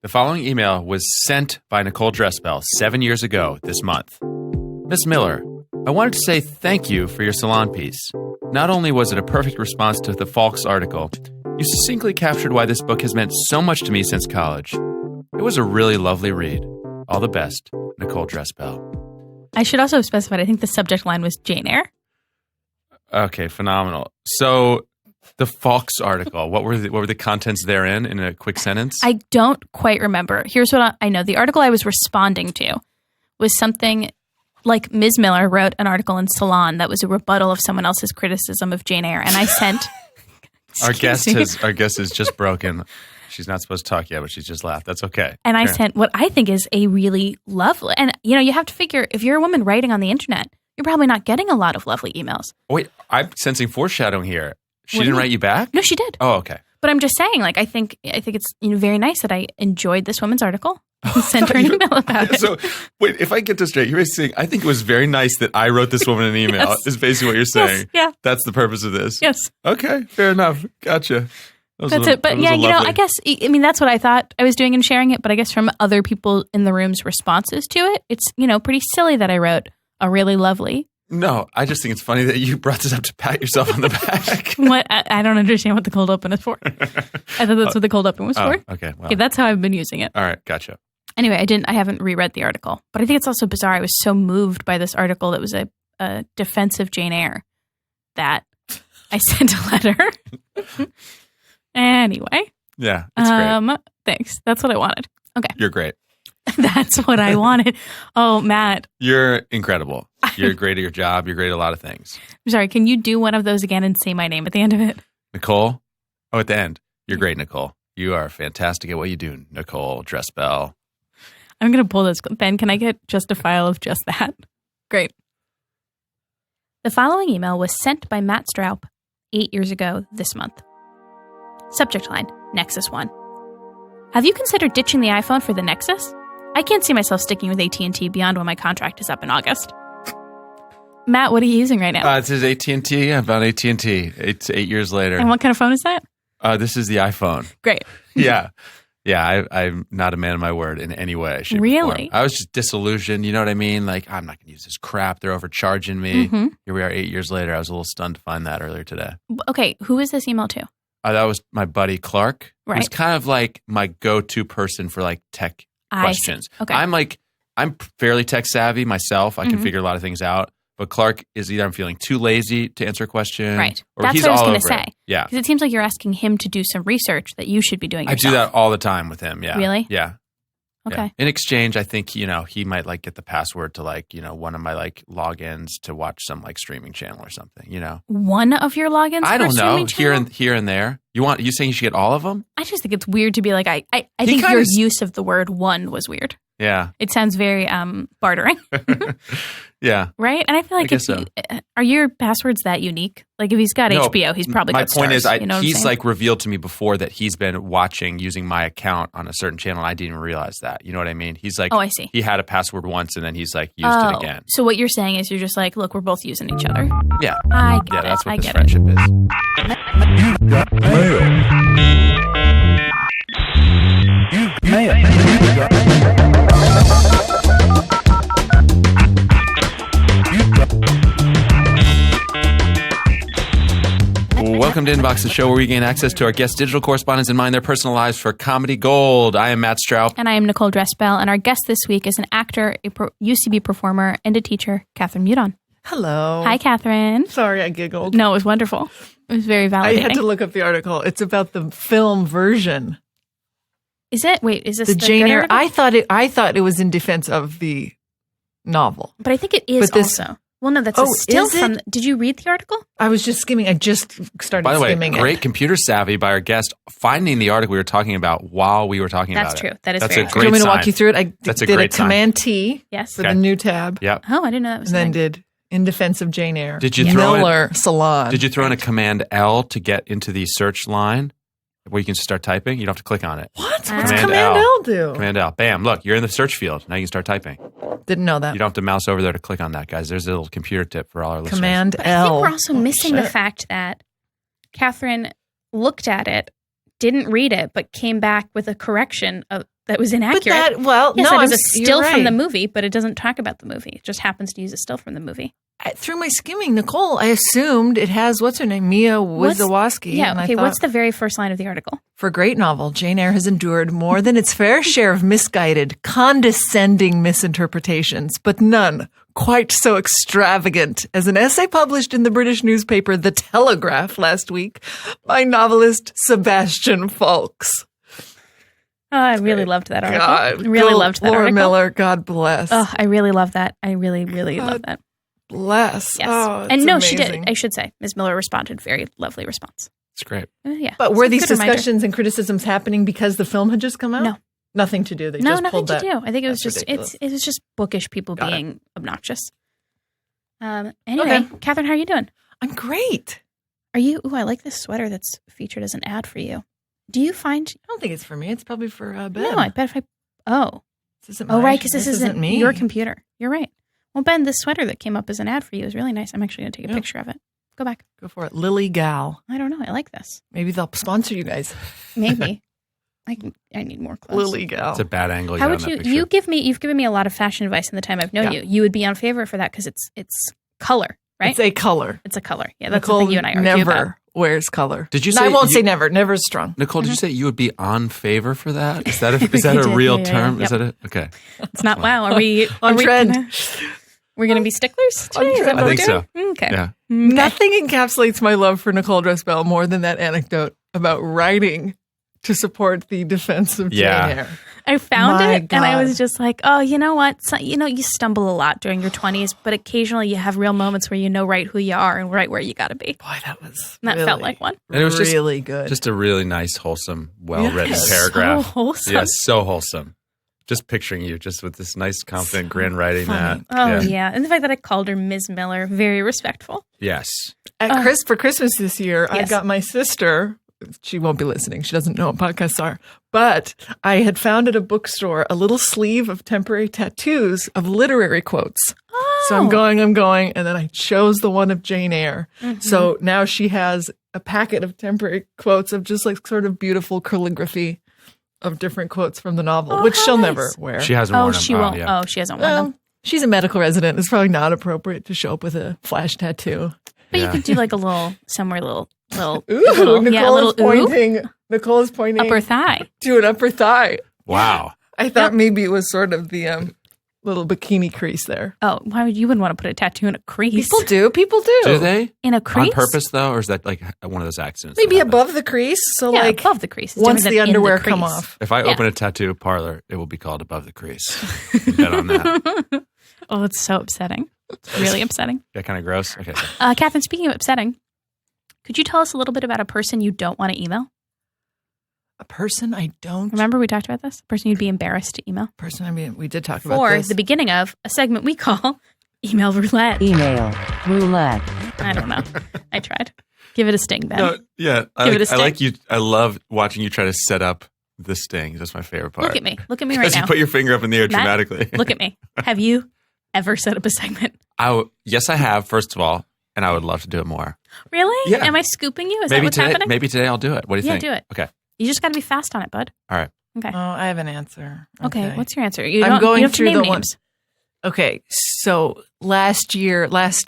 The following email was sent by Nicole Dressbell 7 years ago this month. Miss Miller, I wanted to say thank you for your salon piece. Not only was it a perfect response to the Falks article, you succinctly captured why this book has meant so much to me since college. It was a really lovely read. All the best, Nicole Dressbell. I should also have specified, I think the subject line was Jane Eyre. Okay, phenomenal. So the Falks article, what were the contents therein in a quick sentence? I don't quite remember. Here's what I know. The article I was responding to was something like Ms. Miller wrote an article in Salon that was a rebuttal of someone else's criticism of Jane Eyre. And I sent... Our guest is just broken. She's not supposed to talk yet, but she's just laughed. That's okay. And I sent what I think is a really lovely... And, you have to figure, if you're a woman writing on the internet, you're probably not getting a lot of lovely emails. Wait, I'm sensing foreshadowing here. She didn't write you back? No, she did. Oh, okay. But I'm just saying, I think it's very nice that I enjoyed this woman's article and sent her an email about it. So, wait, if I get this straight, you're saying, I think it was very nice that I wrote this woman an email, Yes. is basically what you're saying. Yes, yeah. That's the purpose of this. Yes. Okay, fair enough. Gotcha. That's it. But yeah, I guess, that's what I thought I was doing in sharing it. But I guess from other people in the room's responses to it, it's, pretty silly that I wrote a really lovely. No, I just think it's funny that you brought this up to pat yourself on the back. What? I don't understand what the cold open is for. I thought that's what the cold open was for. Okay. Well. Okay, that's how I've been using it. All right. Gotcha. Anyway, I haven't reread the article, but I think it's also bizarre. I was so moved by this article that was a defense of Jane Eyre that I sent a letter. Anyway. Yeah, it's great. Thanks. That's what I wanted. Okay. You're great. That's what I wanted. Oh, Matt. You're incredible. You're great at your job. You're great at a lot of things. I'm sorry. Can you do one of those again and say my name at the end of it? Nicole? Oh, at the end. You're great, Nicole. You are fantastic at what you do, Nicole Dressbell. I'm going to pull this. Ben, can I get just a file of just that? Great. The following email was sent by Matt Stroup 8 years ago this month. Subject line, Nexus 1. Have you considered ditching the iPhone for the Nexus? I can't see myself sticking with AT&T beyond when my contract is up in August. Matt, what are you using right now? This is AT&T. I'm on AT&T. It's 8 years later. And what kind of phone is that? This is the iPhone. Great. Yeah. Yeah, I'm not a man of my word in any way, shape, really? or form. I was just disillusioned. You know what I mean? Like, I'm not going to use this crap. They're overcharging me. Mm-hmm. Here we are 8 years later. I was a little stunned to find that earlier today. Okay, who is this email to? That was my buddy Clark. Right. He's kind of like my go-to person for like tech questions. Okay. I'm fairly tech savvy myself. I can Mm-hmm. figure a lot of things out. But Clark is either I'm feeling too lazy to answer a question. Right. Or That's he's what I was all going over to say. it. Yeah. Because it seems like you're asking him to do some research that you should be doing yourself. I do that all the time with him. Yeah. Really? Yeah. Okay. Yeah. In exchange, I think, he might like get the password to like, one of my like logins to watch some like streaming channel or something, One of your logins? I don't know. Channel? Here and there. You saying you should get all of them? I just think it's weird to be like, I think your use of the word one was weird. Yeah. It sounds very bartering. Yeah. Right? And I feel like are your passwords that unique? Like if he's got HBO, he's probably got My point stars, is he's like revealed to me before that he's been watching using my account on a certain channel. And I didn't even realize that. You know what I mean? He's like, oh, I see. He had a password once and then he's like used it again. So what you're saying is you're just like, look, we're both using each other. Yeah. I get it. That's what I this get friendship it. is. You got mail. Welcome to Inbox, the show where we gain access to our guest digital correspondents and mine their personal lives for comedy gold. I am Matt Stroup. And I am Nicole Dressbell. And our guest this week is an actor, a UCB performer, and a teacher, Cathryn Mudon. Hello. Hi, Cathryn. Sorry, I giggled. No, it was wonderful. It was very validating. I had to look up the article. It's about the film version. Is it? Wait, is this the Jane Eyre? article? I thought it was in defense of the novel. But I think it is also. Well, no, that's a still from. Did you read the article? I was just skimming. I just started By the way, skimming great computer savvy by our guest finding the article we were talking about while we were talking about it. That's true. That is That's very a true. great Do you want me to sign. walk you through it? I That's did a a great sign. Command T Yes. for the new tab. Yep. Oh, I didn't know that was And then there. did In Defense of Jane Eyre. Did you throw Miller Salon. Did you throw in a Command L to get into the search line where you can start typing? You don't have to click on it. What? What's Command Command L. L do? Command L. Bam. Look, you're in the search field. Now you can start typing. Didn't know that. You don't have to mouse over there to click on that, guys. There's a little computer tip for all our listeners. Command But I L. think we're also missing the fact that Cathryn looked at it, didn't read it, but came back with a correction that was inaccurate. But that is a still you're from the right. movie, but it doesn't talk about the movie. It just happens to use a still from the movie. Through my skimming, Nicole, I assumed it has, what's her name? Mia Wasikowski. Yeah, and okay, I thought, what's the very first line of the article? For a great novel, Jane Eyre has endured more than its fair share of misguided, condescending misinterpretations, but none quite so extravagant as an essay published in the British newspaper The Telegraph last week by novelist Sebastian Faulks. Oh, I really loved that article. God, really loved that Laura article. Miller, God bless. Oh, I really love that. I really, really love that. Bless. Yes. Oh, it's and no, amazing. she did. I should say, Ms. Miller responded. Very lovely response. It's great. Yeah. But It's were a these good reminder. discussions and criticisms happening because the film had just come out? No. Nothing to do. They No, just nothing pulled to that. do. I think it was That's just ridiculous. it was just bookish people Got it. being obnoxious. Anyway, Okay. Cathryn, how are you doing? I'm great. Are you? Ooh, I like this sweater that's featured as an ad for you. Do you find? I don't think it's for me. It's probably for Ben. No, I bet if I. Oh, This isn't oh, my- right, because this isn't me. your computer. You're right. Well, Ben, this sweater that came up as an ad for you is really nice. I'm actually going to take a Yeah. picture of it. Go back. Go for it. Lily Gal. I don't know. I like this. Maybe they'll sponsor you guys. Maybe. I need more clothes. Lily Gal. It's a bad angle. How got would on you? that picture. You've given me a lot of fashion advice in the time I've known Yeah. you. You would be on favor for that because it's color, right? It's a color. It's a color. Yeah, that's Nicole the thing you and I argue never about. wears color. Did you No, say I won't you- say never. Never is strong. Nicole, did you say you would be on favor for that? Is that a, is that I a did, real yeah, term? yeah. Is that a okay? It's not. Wow. Are we On are we trend. We're gonna be sticklers On today? Is that trend. what I we're think doing? so. Okay. Yeah. Okay. Nothing encapsulates my love for Nicole Dressbell more than that anecdote about writing to support the defense of Yeah. Jane Eyre. I found My it and I God. was just like, oh, you know what? So, you stumble a lot during your 20s, but occasionally you have real moments where you know right who you are and right where you got to be. Boy, that was And that felt like one. And it was just- really good. Just a really nice, wholesome, well-written Yes. paragraph. So wholesome. Yes, so wholesome. Just picturing you, just with this nice, confident grin writing funny. that. Oh, yeah. And the fact that I called her Ms. Miller, very respectful. Yes. For Christmas this year, I Yes. got my sister. She won't be listening. She doesn't know what podcasts are. But I had found at a bookstore a little sleeve of temporary tattoos of literary quotes. So I'm going, and then I chose the one of Jane Eyre. Mm-hmm. So now she has a packet of temporary quotes of just like sort of beautiful calligraphy of different quotes from the novel, Oh, which how she'll nice. never wear. She hasn't Oh, worn them. she won't. Yeah. Oh, she hasn't worn Well, them. she's a medical resident. It's probably not appropriate to show up with a flash tattoo. But Yeah. you could do like a little, somewhere little, Ooh, little Nicole yeah, a little is pointing. Nicole is pointing upper thigh. to an upper thigh. Wow. I thought maybe it was sort of the little bikini crease there. Oh, why would you wouldn't want to put a tattoo in a crease? People do. People do. Do they? In a crease? On purpose, though? Or is that like one of those accidents? Maybe that happen? above the crease. So Yeah, like above the crease. It's once different the than in underwear crease. come off. If I Yeah. open a tattoo parlor, it will be called Above the Crease. Bet on that. Oh, it's so upsetting. It's really upsetting. That kind of gross? Okay. Cathryn, speaking of upsetting, could you tell us a little bit about a person you don't want to email? A person I don't. Remember we talked about this? A person you'd be embarrassed to email? Person I mean, we did talk about For this. the beginning of a segment we call Email Roulette. Email roulette. I don't know. I tried. Give it a sting, Ben. No, yeah. Give it a I like sting. you. I love watching you try to set up the sting. That's my favorite part. Look at me. Look at me right As you now. put your finger up in the air Matt, dramatically. Look at me. Have you ever set up a segment? Yes, I have, first of all, and I would love to do it more. Really? Yeah. Am I scooping you? Is that Maybe what's today. happening? Maybe today I'll do it. What do you Yeah, think? do it. Okay. You just got to be fast on it, bud. All right. Okay. Oh, I have an answer. Okay. What's your answer? You I'm don't, going you don't have to through name the one- names. Okay, so last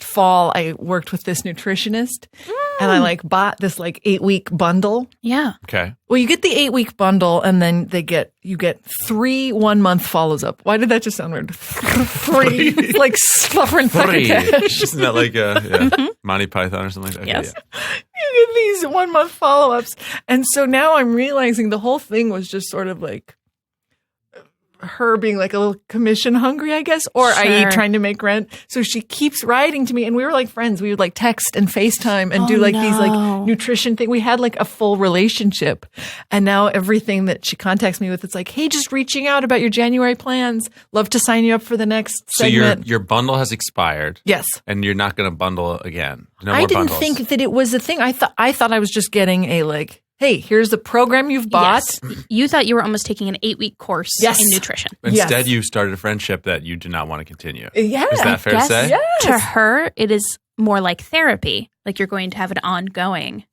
fall, I worked with this nutritionist, and I like bought this like 8-week bundle. Yeah. Okay. Well, you get the 8-week bundle, and then you get 3 1-month follows up. Why did that just sound weird? 3, it's like suffering Free. succotash. Isn't that like Monty Python or something like that? Okay, Yes. yeah. You get these 1-month follow ups, and so now I'm realizing the whole thing was just sort of like her being like a little commission hungry, I guess, or i.e. Sure. trying to make rent. So she keeps writing to me, and we were like friends. We would like text and FaceTime and Oh, do like these no. like nutrition thing. We had like a full relationship, and now everything that she contacts me with, it's like, hey, just reaching out about your January plans. Love to sign you up for the next So segment. your bundle has expired. Yes. And you're not going to bundle again. No I more didn't bundles. think that it was a thing. I thought I was just getting a like, hey, here's the program you've bought. Yes. You thought you were almost taking an 8-week course Yes. in nutrition. Instead, Yes. you started a friendship that you do not want to continue. Yeah. Is that fair to Yes. say? Yes. To her, it is more like therapy. Like you're going to have an ongoing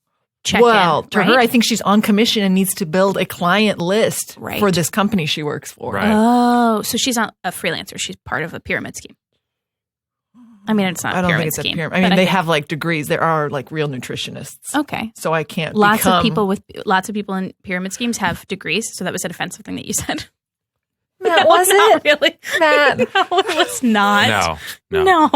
check Well, in, to right? her, I think she's on commission and needs to build a client list Right. for this company she works for. Right. Oh, so she's not a freelancer. She's part of a pyramid scheme. I mean, it's not I a don't pyramid think it's a scheme. pyramid. I mean, but they think- have like degrees. There are like real nutritionists. Okay. So I can't Lots become... of people in pyramid schemes have degrees. So that was an offensive thing that you said. Matt, was Not it? really. Matt. No, it was not. No. No.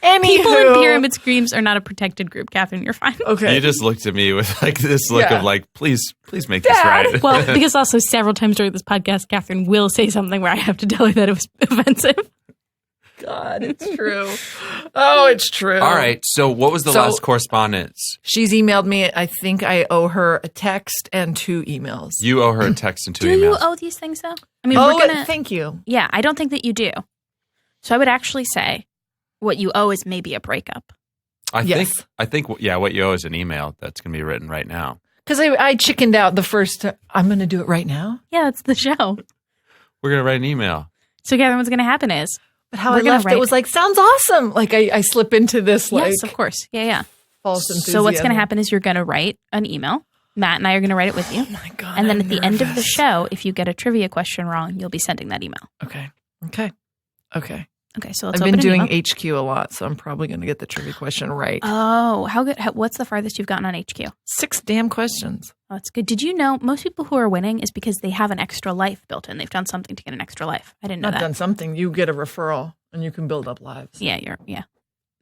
Anywho. People in pyramid schemes are not a protected group, Catherine. You're fine. Okay. You just looked at me with like this look Yeah. of like, please make this Dad. right. Well, because also several times during this podcast, Catherine will say something where I have to tell her that it was offensive. God, it's true. Oh, it's true. All right. So what was the So- last correspondence? She's emailed me. I think I owe her a text and 2 emails. You owe her a text and 2 Do emails. you owe these things though? I mean, Oh, we're gonna. thank you. Yeah, I don't think that you do. So I would actually say what you owe is maybe a breakup. Yes. I think what you owe is an email that's going to be written right now. Because I chickened out the first time. I'm going to do it right now. Yeah, that's the show. We're going to write an email. So Catherine, what's going to happen is But how We're I gonna left write- it was like, sounds awesome. Like I slip into this like yes, of course. Yeah. false enthusiasm. So what's going to happen is you're going to write an email. Matt and I are going to write it with you. Oh my God. And then I'm at the end of the nervous. show, if you get a trivia question wrong, you'll be sending that email. Okay. Okay, so let's I've open been an doing email. HQ a lot, so I'm probably going to get the trivia question right. Oh, how good. What's the farthest you've gotten on HQ? Oh, 6 damn questions. that's good. Did you know most people who are winning is because they have an extra life built in? They've done something to get an extra life. I didn't know Not that. done something. You get a referral and you can build up lives. Yeah,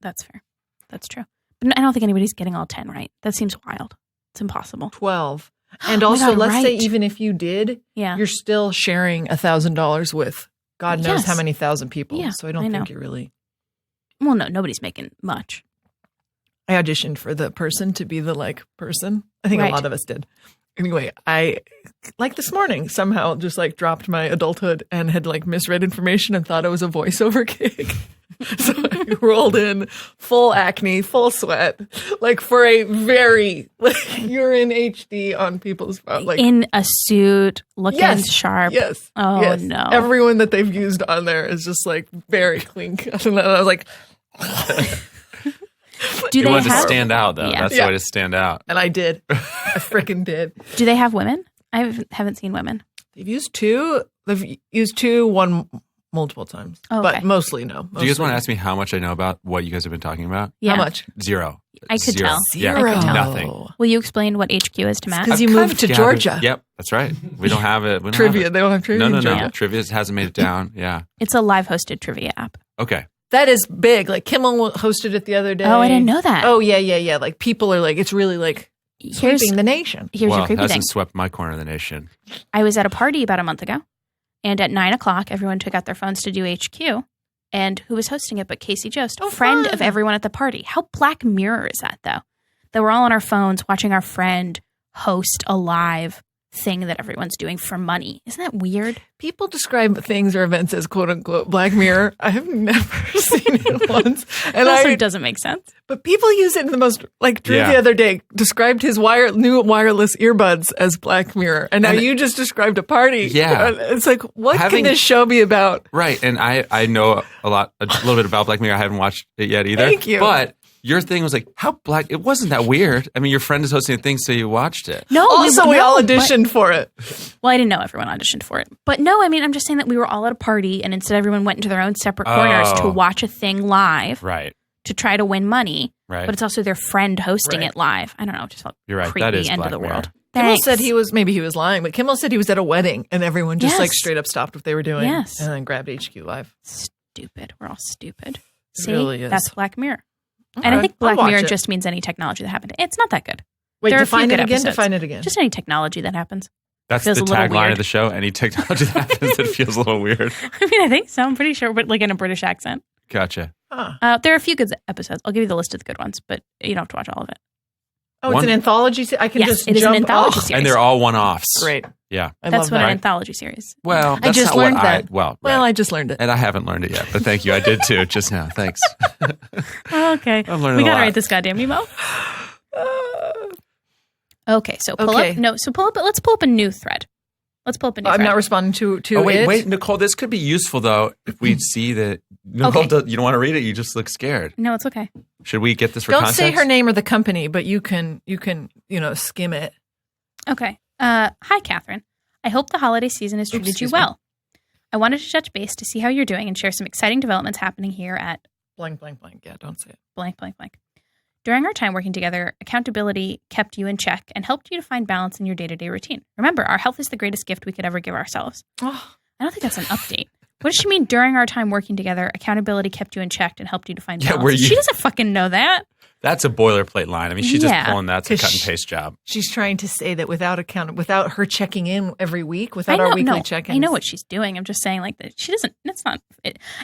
that's fair. That's true. But I don't think anybody's getting all 10 right. That seems wild. It's impossible. 12. And Oh my also, God, let's say right. even if you did, Yeah. you're still sharing $1,000 with God knows Yes. how many thousand people. Yeah, So I don't I know. think you're really. Well, no, nobody's making much. I auditioned for the person to be the like person. I think Right. a lot of us did. Anyway, I like this morning somehow just like dropped my adulthood and had like misread information and thought it was a voiceover gig. So I rolled in full acne, full sweat, like for a very like you're in HD on people's phone. Like In a suit, looking Yes. sharp. yes, Oh, yes. no. Everyone that they've used on there is just like very clean cut. And I was like, Do You they wanted to have stand out, though. Yeah. That's Yeah. the way to stand out. and I did. I freaking did. Do they have women? I haven't seen women. They've used 2. They've used 2, one multiple times, Oh, okay. but mostly no. Do you guys Mostly. want to ask me how much I know about what you guys have been talking about? Yeah. How much? 0. I could 0. tell. Yeah, I could tell. nothing. Will you explain what HQ is to Matt? Because you I've moved kind to of Georgia. gathered- Yep, that's right. We don't have it. We don't Trivia. Have They don't have trivia no. in Georgia. Trivia hasn't made it down. Yeah. It's a live hosted trivia app. Okay. That is big. Like Kimmel hosted it the other day. Oh, I didn't know that. Oh, yeah. Like people are like, it's really like Here's sweeping the nation. your Well, it creepy hasn't thing. swept my corner of the nation. I was at a party about a month ago, and at 9:00, everyone took out their phones to do HQ. And who was hosting it but Casey Jost, Oh, friend fun. of everyone at the party. How Black Mirror is that, though? That we're all on our phones watching our friend host a live thing that everyone's doing for money. Isn't that weird? People describe things or events as quote unquote Black Mirror. I have never seen it once. It And also doesn't make sense. but people use it in the most, like Drew Yeah. the other day described his new wireless earbuds as Black Mirror. And now And- you just described a party. Yeah. It's like, what Having- can this show be about? Right. And I know a little bit about Black Mirror. I haven't watched it yet either. Thank you. But your thing was like, how black? It wasn't that weird. I mean, your friend is hosting a thing, so you watched it. No, Also, we no, all but- auditioned for it. Well, I didn't know everyone auditioned for it. But no, I mean, I'm just saying that we were all at a party and instead everyone went into their own separate corners to Oh. watch a thing live Right. to try to win money. Right. But it's also their friend hosting Right. it live. I don't know. It just felt You're right. creepy, That is end Black of the Mirror. world. Kimmel Thanks. said maybe he was lying, but Kimmel said he was at a wedding and everyone just Yes. like straight up stopped what they were doing. Yes. And then grabbed HQ Live. Stupid. We're all stupid. It See? really is. That's Black Mirror. And I Alright, think I'll Black watch Mirror it. just means any technology that happened. It's not that good. Wait, there are a few define it good again? episodes. Define it again. Just any technology that happens. That's Feels the a little tagline weird. of the show. Any technology that happens that feels a little weird. I mean, I think so. I'm pretty sure, but like in a British accent. Gotcha. There are a few good episodes. I'll give you the list of the good ones, but you don't have to watch all of it. Oh, it's One- an anthology. I can Yes, just it is an jump anthology off. series. And they're all one-offs. Great. Yeah. I That's love what that. an anthology series. Well, I that's just not what learned I. that. Well, Well, right. I just learned it. And I haven't learned it yet, but thank you. I did too just now. Thanks. Okay. I'm learning We a gotta lot. write this goddamn email. Okay, so pull Okay. up. No, so pull up. Let's pull up a new thread. Let's pull up a new I'm thread. not responding to Oh, it. wait, Nicole. This could be useful though if we see that Nicole. Okay. You don't want to read it. You just look scared. No, it's okay. Should we get this for Don't context? say her name or the company, but you can skim it. Okay. Hi, Catherine. I hope the holiday season has treated you excuse me. well. I wanted to touch base to see how you're doing and share some exciting developments happening here at Blank, blank, blank. Yeah, don't say it. blank, blank, blank. During our time working together, accountability kept you in check and helped you to find balance in your day-to-day routine. Remember, our health is the greatest gift we could ever give ourselves. Oh, I don't think that's an update. What does she mean during our time working together, accountability kept you in check and helped you to find balance? were you- She doesn't fucking know that. That's a boilerplate line. I mean, she's just Yeah. pulling that's a 'Cause cut and paste job. she's trying to say that without her checking in every week, without our weekly check-ins. I know what she's doing. I'm just saying, like, that she doesn't. That's not.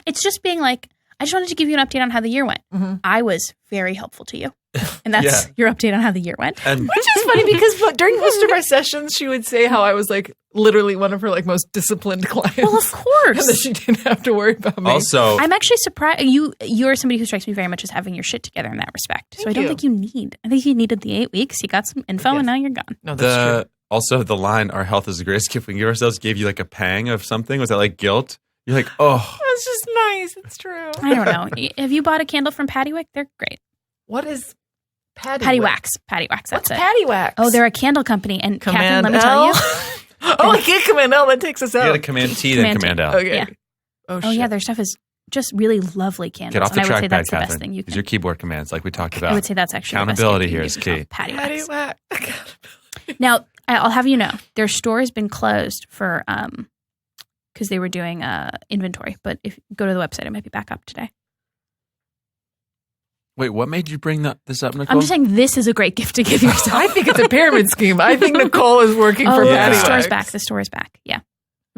It's just being like, I just wanted to give you an update on how the year went. Mhm. I was very helpful to you, and that's Yeah. your update on how the year went. And Which is funny because during most of our sessions, she would say how I was like literally one of her like most disciplined clients. Well, of course. And that she didn't have to worry about me. also, I'm actually surprised. You're somebody who strikes me very much as having your shit together in that respect. So Thank I don't you. think you need. I think you needed the 8 weeks. You got some info, Yes. and now you're gone. No, that's true. the line, our health is the greatest gift we can give ourselves, gave you like a pang of something. Was that like guilt? You're like, oh, That's just nice. It's true. I don't know. Have you bought a candle from Patty Wick? They're great. What is Patty Wax. Patty Wax. That's What's it. Patty Wax? Oh, they're a candle company. And Catherine, Command let me tell you. Oh, I can't Command L. That takes us you out. got to Command T, then Command Command T. L. Okay. Yeah. Oh, Oh shit. yeah, their stuff is just really lovely candles. Get off the and I would say trackpad, that's the best Catherine. thing you Use can. your keyboard commands like we talked about. I would say that's actually Accountability the here best is gift you key. can give Patty yourself. Wax. Now, I'll have you know, their store has been closed for because they were doing inventory. But if you go to the website, it might be back up today. Wait, what made you bring this up, Nicole? I'm just saying this is a great gift to give yourself. I think it's a pyramid scheme. I think Nicole is working for Oh, Yeah. Patty the store's Wax. back. The store is back. Yeah,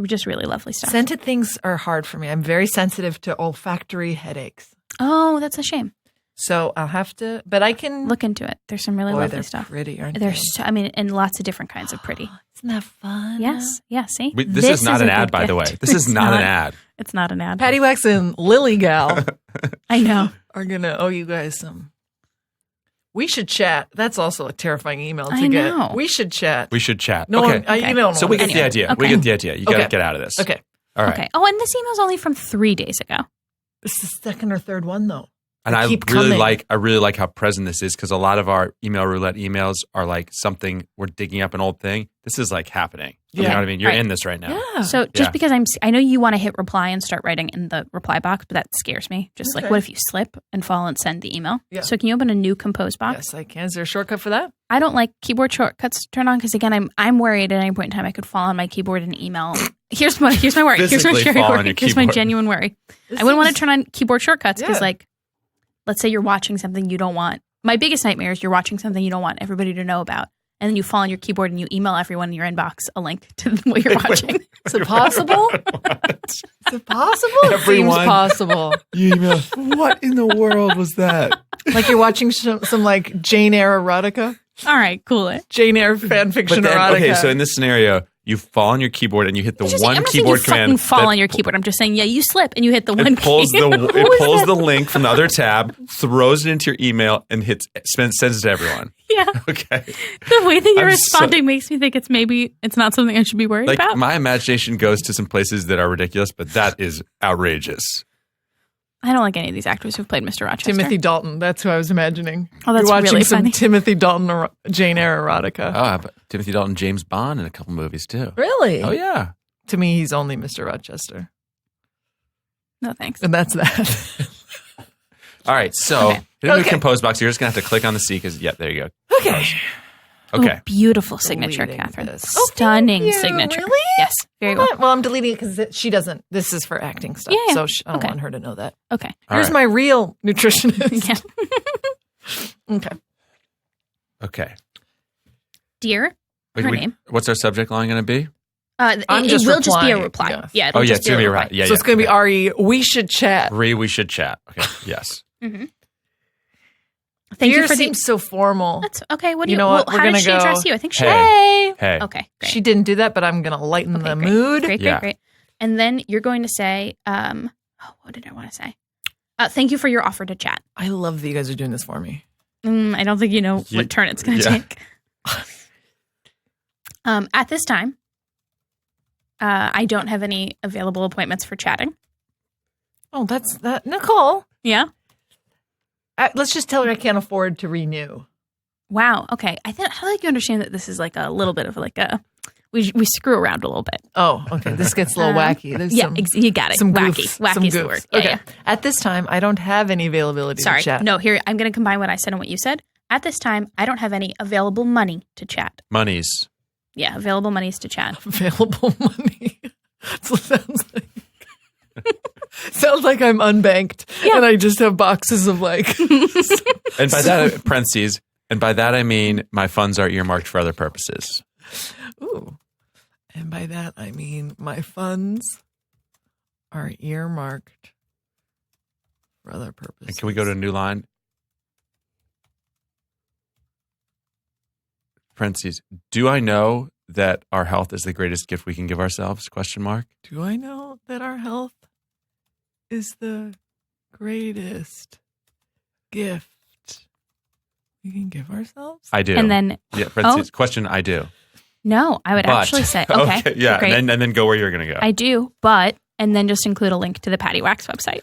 just really lovely stuff. Scented things are hard for me. I'm very sensitive to olfactory headaches. Oh, that's a shame. So I'll have to, but I can Look into it. There's some really Boy, lovely they're stuff. pretty, aren't They're they? so, I mean, and lots of different kinds of pretty. Isn't that fun? Yes. Yeah. See, This is not a an ad, good by the way. gift. This is It's not an ad. It's not an ad. Patty Wax and Lily Gal I know. are going to owe you guys some. We should chat. That's also a terrifying email to I get. know. We should chat. We should chat. No, okay. you don't So know. we get the Anyway, idea. We okay. get the idea. You got to Okay. get out of this. Okay. All right. Okay. Oh, and this email's only from 3 days ago. This is the second or third one, though. And They I keep really coming. like how present this is because a lot of our email roulette emails are like something we're digging up an old thing. This is like happening. You know Yeah. what I mean? You're Right. in this right now. Yeah. So just Yeah. because I know you want to hit reply and start writing in the reply box, but that scares me. Just like, Okay. what if you slip and fall and send the email? Yeah. So can you open a new compose box? Yes, I can. Is there a shortcut for that? I don't like keyboard shortcuts turned on because again, I'm worried at any point in time I could fall on my keyboard and email. Here's my worry. Here's my Physically very fall on worry. your Here's my keyboard. genuine worry. This I wouldn't want to seems- turn on keyboard shortcuts because, Yeah. like, let's say you're watching something you don't want. My biggest nightmare is you're watching something you don't want everybody to know about, and then you fall on your keyboard and you email everyone in your inbox a link to what you're watching. Is it possible? Is it possible? It seems Everyone. possible. You email, what in the world was that? Like you're watching some like Jane Eyre erotica, All right, cool it. Jane Eyre fan fiction But then, erotica. okay, so in this scenario, you fall on your keyboard and you hit the I'm one not saying keyboard you command. fucking fall that on your keyboard. I'm just saying, yeah, you slip and you hit the one It pulls key. it pulls the link from the other tab, throws it into your email, and sends it to everyone. Yeah. Okay, The way that you're I'm responding makes me think it's not something I should be worried like about. my imagination goes to some places that are ridiculous, but that is outrageous. I don't like any of these actors who've played Mr. Rochester. Timothy Dalton. That's who I was imagining. Oh, that's You're watching really some funny. Timothy Dalton Jane Eyre erotica. But Timothy Dalton, James Bond in a couple movies too. Really? Oh yeah. To me, he's only Mr. Rochester, No thanks. and that's that. All right, so Okay. hit a new Okay. compose box. You're just gonna have to click on the C because there you go. Okay. Okay. Ooh, beautiful signature, Deleting Catherine. this. Stunning thank you. signature. Really? Yes, very well. Well, I'm deleting it because she doesn't. This is for acting stuff, Yeah, yeah. so I don't Okay. want her to know that. Okay. All Here's right. my real nutritionist. Yeah. Okay. Okay. Dear, her name. What's our subject line going to be? I'm It just will just be a replying, reply. yes. Yeah. It'll Oh yeah, just it's going to be right. Yeah, So it's going to be Ari. We should chat. We should chat. Okay. Yes. Mm-hmm. Thank Dear you for seems so formal. That's okay. What do You you? know what? Well, We're how did gonna she go, address you? I think she. Hey. Hey. Okay. Great. She didn't do that, but I'm going to lighten Okay, the great. mood. Great. Yeah. Great. And then you're going to say, what did I want to say? Thank you for your offer to chat. I love that you guys are doing this for me. I don't think you know what turn it's going to Yeah. take. At this time, I don't have any available appointments for chatting. Oh, that's that. Nicole, Yeah. Let's just tell her I can't afford to renew. Wow. Okay. I like you understand that this is like a little bit of like a we screw around a little bit. Oh, okay. This gets a little wacky. There's you got it. Some wacky. goofs, Wacky some is the goofs. word. Yeah, Okay. yeah. At this time, I don't have any availability Sorry. to chat. No, here I'm going to combine what I said and what you said. At this time, I don't have any available money to chat. Monies. Yeah, available monies to chat. Available money. So sounds like I'm unbanked and I just have boxes of like. And by that, parentheses, and by that I mean my funds are earmarked for other purposes. Ooh. And by that I mean my funds are earmarked for other purposes. And can we go to a new line? Parentheses. Do I know that our health is the greatest gift we can give ourselves? Question mark. Do I know that our health is the greatest gift we can give ourselves? I do. And then yeah, parentheses. Question. I do. no, I would But- actually say okay. yeah, Great. and then go where you're going to go. I do, but and then just include a link to the Patty Wax website.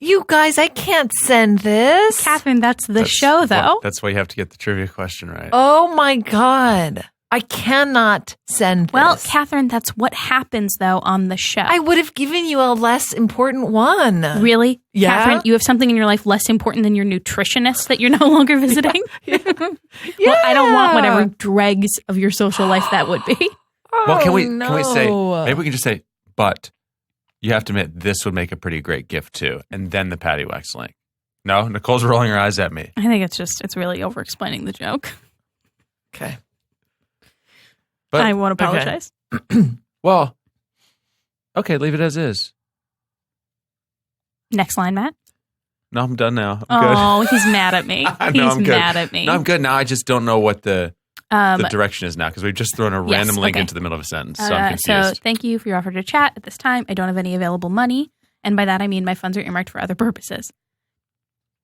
You guys, I can't send this. Catherine, that's the show though. Well, that's why you have to get the trivia question right. Oh my God. I cannot send this. Well, Catherine, that's what happens though on the show. I would have given you a less important one. Really? Yeah. Catherine, you have something in your life less important than your nutritionist that you're no longer visiting? Well, I don't want whatever dregs of your social life that would be. Well, can we no. say, maybe we can just say, but you have to admit this would make a pretty great gift too, and then the Patty Wax link. No, Nicole's rolling her eyes at me. I think it's really over explaining the joke. Okay. But I won't apologize. well, okay, leave it as is. Next line, Matt. No, I'm done now. I'm Oh, he's mad at me. No, I'm He's good. mad at me. No, I'm good now. I just don't know what the direction is now because we've just thrown a random link okay. into the middle of a sentence. So I'm So confused. thank you for your offer to chat. At this time, I don't have any available money. And by that, I mean my funds are earmarked for other purposes.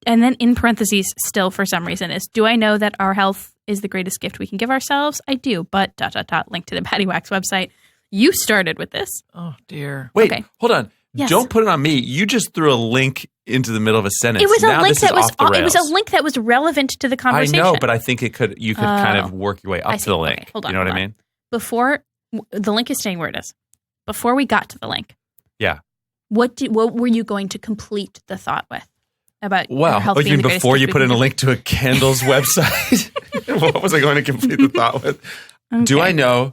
And then in parentheses, still for some reason, is do I know that our health is the greatest gift we can give ourselves? I do, but ... link to the Patty Wax website. You started with this. Oh, dear. Wait, okay. hold on. Yes. Don't put it on me. You just threw a link into the middle of a sentence. It was a now link this is that was off the it was rails. a link that was relevant to the conversation. I know, but I think you could kind of work your way I up to see. the link. Okay, hold on, you know what hold I on. mean? Before the link is staying where it is. Before we got to the link, Yeah. what were you going to complete the thought with about your Well, health you being mean the greatest before gift you we put can in a give? link to a candles website? What was I going to complete the thought with? Do Okay. I know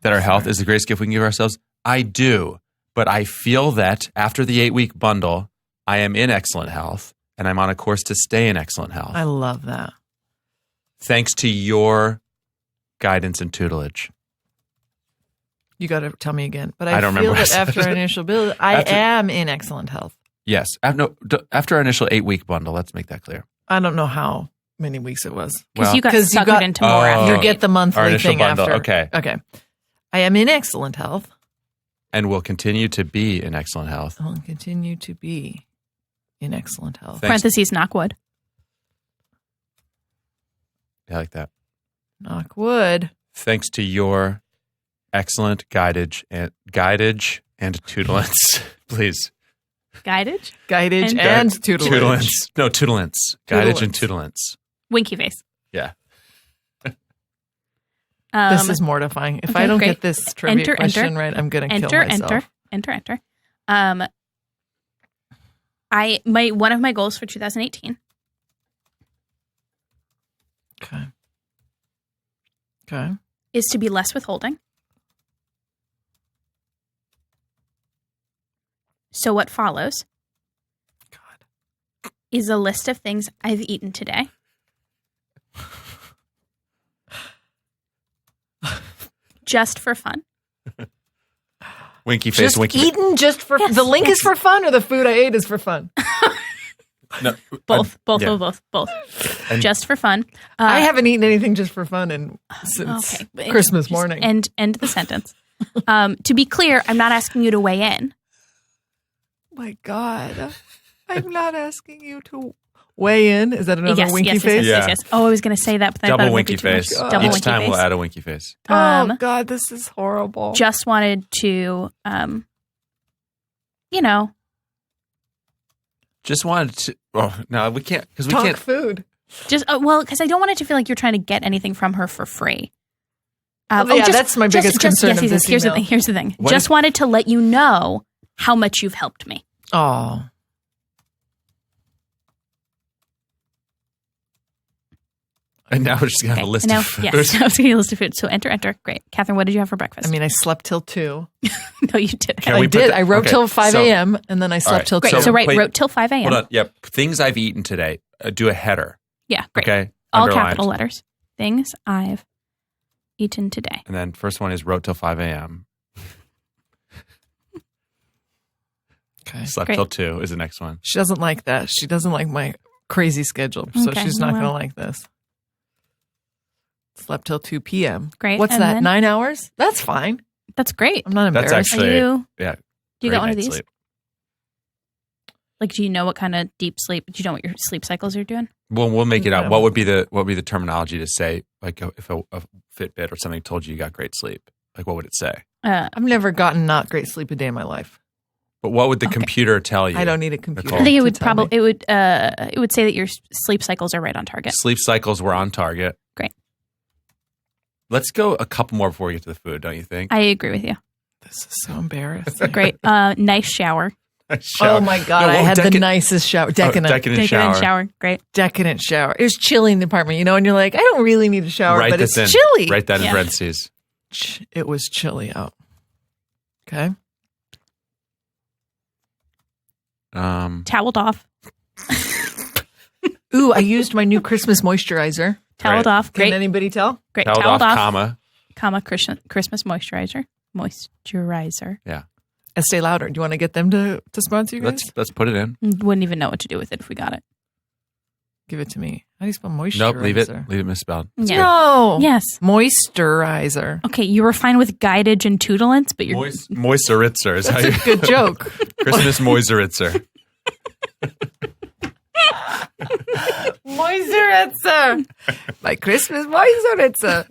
that our health is the greatest gift we can give ourselves? I do. But I feel that after the 8-week bundle, I am in excellent health and I'm on a course to stay in excellent health. I love that. Thanks to your guidance and tutelage. You got to tell me again. But I I don't feel remember that what I after said. our initial build, I am in excellent health. Yes. After our initial 8-week bundle, let's make that clear. I don't know how many weeks it was. Because you got 'cause you suckered got- into more after You get the Our monthly initial thing bundle. after. Okay. Okay. I am in excellent health. And will continue to be in excellent health. I will continue to be in excellent health. Thanks. parentheses knock wood. I like that. Knock wood. Thanks to your excellent guidage and tutelance. Please. Guidage. Guidage And- and tutelage. No, tutelance. Guidage and tutelance. Winky face. Yeah. This is mortifying. If okay, I don't great. get this trivia Enter, question enter. right, I'm going to kill myself. Enter. One of my goals for 2018 Okay. is to be less withholding. So what follows is a list of things I've eaten today. Just for fun. Winky face, Just winky eaten just for Yes, the link yes. is for fun or the food I ate is for fun. No, Both. yeah. And- Just for fun. I haven't eaten anything just for fun since Okay, but Christmas just morning. End the sentence. To be clear, I'm not asking you to weigh in. My God. I'm not asking you to weigh in. Is that another winky face? Yes. Oh, I was going to say that, but then I thought double it might be winky too much. face. Double Each winky time face. we'll add a winky face. Oh, God, this is horrible. Just wanted to, Just wanted to. Oh no, we can't because we Talk can't. food. Just because I don't want it to feel like you're trying to get anything from her for free. That's my biggest concern of this Here's email. Here's the thing. What just wanted to let you know how much you've helped me. Oh. And now we're just gonna have a list of food. Yes, I was going to list of food. So enter. Great, Catherine. What did you have for breakfast? I mean, I slept till 2. No, you didn't. Can I we put did. the- I wrote okay, till 5 so- a.m. and then I slept till 2. Great. So wait, wrote till 5 a.m. Hold on. Yep. Things I've eaten today. Do a header. Yeah, great. Okay. All Underlined. capital letters. Things I've eaten today. And then first one is wrote till 5 a.m. Okay. Slept Great. till 2 is the next one. She doesn't like that. She doesn't like my crazy schedule, so Okay, she's not well. going to like this. Slept till 2 p.m. Great. What's and that? then- 9 hours? That's fine. That's great. I'm not That's embarrassed. actually you- yeah. Do you great got one of night's these? sleep. Like, do you know what kind of deep sleep? Do you know what your sleep cycles are doing? Well, we'll make it out. Yeah. What would be the terminology to say? Like if a Fitbit or something told you got great sleep, like what would it say? I've never gotten not great sleep a day in my life. But what would the Okay. computer tell you? I don't need a computer. Nicole. I think it to would tell me. it would say that your sleep cycles are right on target. Sleep cycles were on target. Great. Let's go a couple more before we get to the food, don't you think? I agree with you. This is so embarrassing. Great. Nice shower. Oh my God, I had the nicest shower. Decadent. Decadent shower. Great. Decadent shower. It was chilly in the apartment, and you're like, I don't really need a shower, Write but this it's in. chilly. Write that in Yeah. parentheses. It was chilly out. Okay. Toweled off. Ooh, I used my new Christmas moisturizer. Toweled Great. off. Can Great. anybody tell? Great. Toweled off, comma. Christmas moisturizer. Moisturizer. Estee Lauder. Do you want to get them to sponsor you guys? Let's put it in. Wouldn't even know what to do with it if we got it. Give it to me. How do you spell moisturizer? Nope, leave it. Leave it misspelled. Yeah. No. Yes. Moisturizer. Okay, you were fine with guidage and tutelance, but you're Moisturitzer is how you Good joke. Christmas moisturitzer. Moisturizer. My Christmas moisturizer.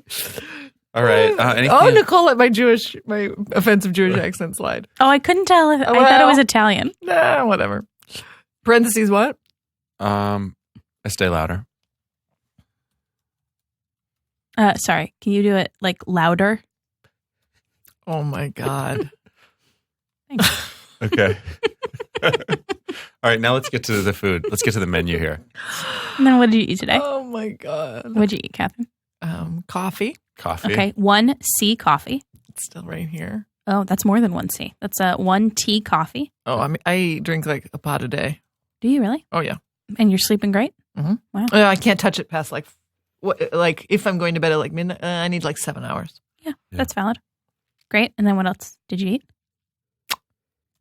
All right. Anything? Oh, Nicole let my offensive Jewish accent slide. Oh, I couldn't tell. I thought it Well. was Italian. Nah, whatever. Parentheses what? Estee Lauder. Sorry, can you do it like louder? Oh my God. Okay. All right. Now let's get to the food. Let's get to the menu here. And then what did you eat today? Oh my God. What did you eat, Catherine? Coffee. Coffee. Okay, 1C coffee. It's still right here. Oh, that's more than 1C. That's a 1T coffee. Oh, I drink like a pot a day. Do you really? Oh yeah. And you're sleeping great? Mm-hmm. Wow. I can't touch it past like if I'm going to bed at like midnight, I need like 7 hours. Yeah, that's valid. Great. And then what else did you eat?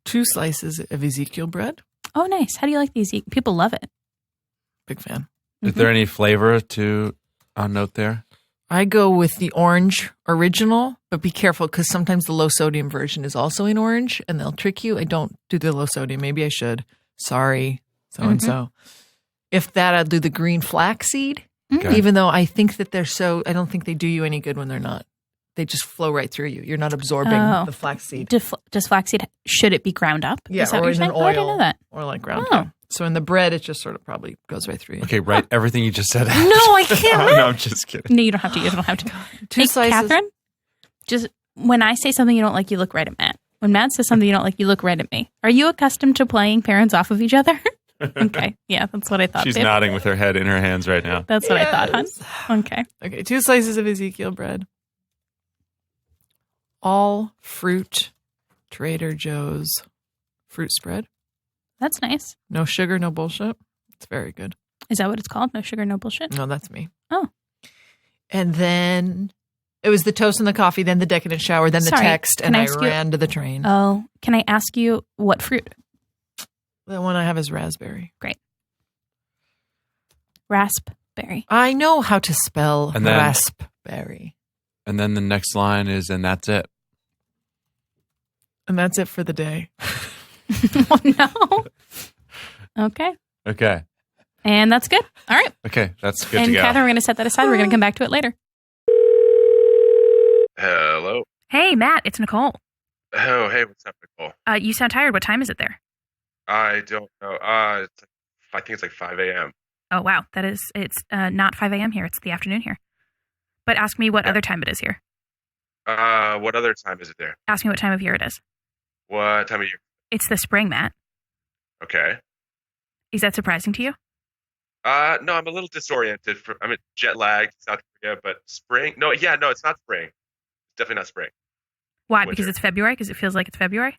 2 slices of Ezekiel bread. Oh, nice. How do you like these? People love it. Big fan. Is there any flavor to note there? I go with the orange original, but be careful because sometimes the low sodium version is also in orange and they'll trick you. I don't do the low sodium. Maybe I should. Sorry, so and so. If that, I'll do the green flaxseed, Okay. even though I think that I don't think they do you any good when they're not. They just flow right through you. You're not absorbing Oh. the flaxseed. Does flaxseed, should it be ground up? Yeah, Is that or what you're in saying? an Oh, I didn't know oil that. or like ground. Oh. Yeah. So in the bread, it just sort of probably goes right through you. Okay, write everything you just said. No, I can't. No, I'm just kidding. No, you don't have to. You don't have to. 2 Hey, slices. Catherine, just when I say something you don't like, you look right at Matt. When Matt says something you don't like, you look right at me. Are you accustomed to playing parents off of each other? Okay. Yeah, that's what I thought. She's babe. nodding with her head in her hands right now. That's what I thought, Yes. hon. Okay. Okay, 2 slices of Ezekiel bread. All fruit Trader Joe's fruit spread. That's nice. No sugar, no bullshit. It's very good. Is that what it's called? No sugar, no bullshit? No, that's me. Oh. And then it was the toast and the coffee, then the decadent shower, then the Sorry, text, can and I I ask you- ran to the train. Oh, can I ask you what fruit? The one I have is raspberry. Raspberry. I know how to spell And then- raspberry. And then the next line is, and that's it. And that's it for the day. Oh, no. Okay. Okay. And that's good. All right. Okay. That's good And to go. Catherine, we're going to set that aside. We're going to come back to it later. Hello. Hey, Matt, it's Nicole. Oh, hey, what's up, Nicole? You sound tired. What time is it there? I don't know. I think it's like 5 a.m. Oh, wow. It's not 5 a.m. here. It's the afternoon here. But ask me what other time it is here. What other time is it there? Ask me what time of year it is. What time of year? It's the spring, Matt. Okay. Is that surprising to you? No, I'm a little disoriented. I'm jet lagged, South Korea, but spring? No, it's not spring. It's definitely not spring. Why? Winter. Because it's February? Because it feels like it's February?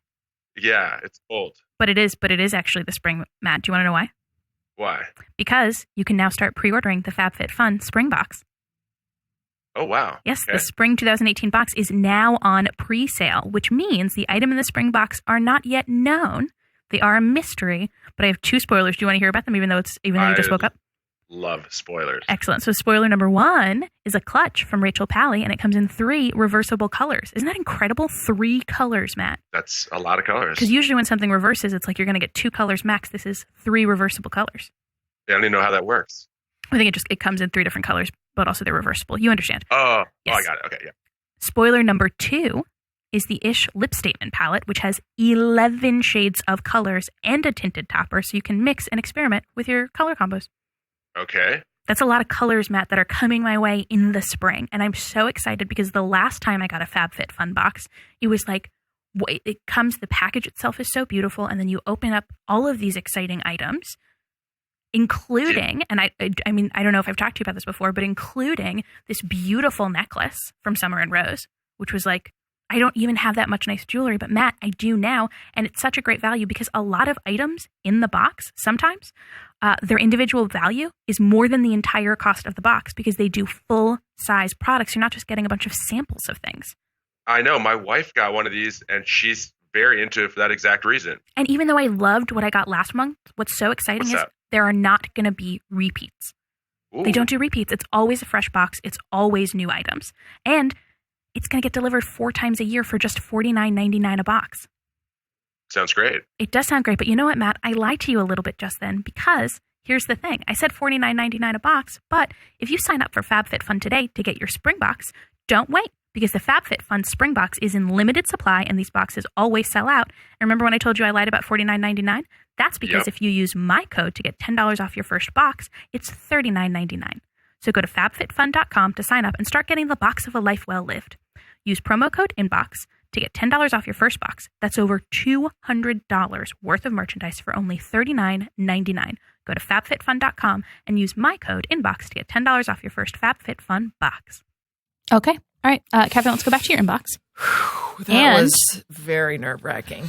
Yeah, it's cold. But it is actually the spring, Matt. Do you want to know why? Why? Because you can now start pre-ordering the FabFitFun Spring Box. Oh, wow. Yes, Okay. the Spring 2018 box is now on pre-sale, which means the item in the Spring box are not yet known. They are a mystery, but I have 2 spoilers. Do you want to hear about them, even though you just woke up? Love spoilers. Excellent. So spoiler number 1 is a clutch from Rachel Pally, and it comes in 3 reversible colors. Isn't that incredible? 3 colors, Matt. That's a lot of colors. Because usually when something reverses, it's like you're going to get 2 colors max. This is 3 reversible colors. I don't even know how that works. I think it comes in 3 different colors, but also they're reversible. You understand? Oh, Yes. I got it. Okay, yeah. Spoiler number 2 is the Ish Lip Statement palette, which has 11 shades of colors and a tinted topper, so you can mix and experiment with your color combos. Okay. That's a lot of colors, Matt, that are coming my way in the spring. And I'm so excited because the last time I got a FabFitFun box, it was like, the package itself is so beautiful. And then you open up all of these exciting items, including, and I don't know if I've talked to you about this before, but including this beautiful necklace from Summer and Rose, which was like, I don't even have that much nice jewelry, but Matt, I do now. And it's such a great value because a lot of items in the box, sometimes their individual value is more than the entire cost of the box because they do full size products. You're not just getting a bunch of samples of things. I know. My wife got one of these and she's very into it for that exact reason. And even though I loved what I got last month, what's so exciting is there are not going to be repeats. Ooh. They don't do repeats. It's always a fresh box. It's always new items. And it's going to get delivered 4 times a year for just $49.99 a box. Sounds great. It does sound great. But you know what, Matt? I lied to you a little bit just then because here's the thing. I said $49.99 a box, but if you sign up for FabFitFun today to get your spring box, don't wait because the FabFitFun spring box is in limited supply and these boxes always sell out. And remember when I told you I lied about $49.99? That's because if you use my code to get $10 off your first box, it's $39.99. So go to fabfitfun.com to sign up and start getting the box of a life well lived. Use promo code INBOX to get $10 off your first box. That's over $200 worth of merchandise for only $39.99. Go to fabfitfun.com and use my code INBOX to get $10 off your first FabFitFun box. Okay. All right. Cathryn, let's go back to your inbox. That was very nerve-wracking.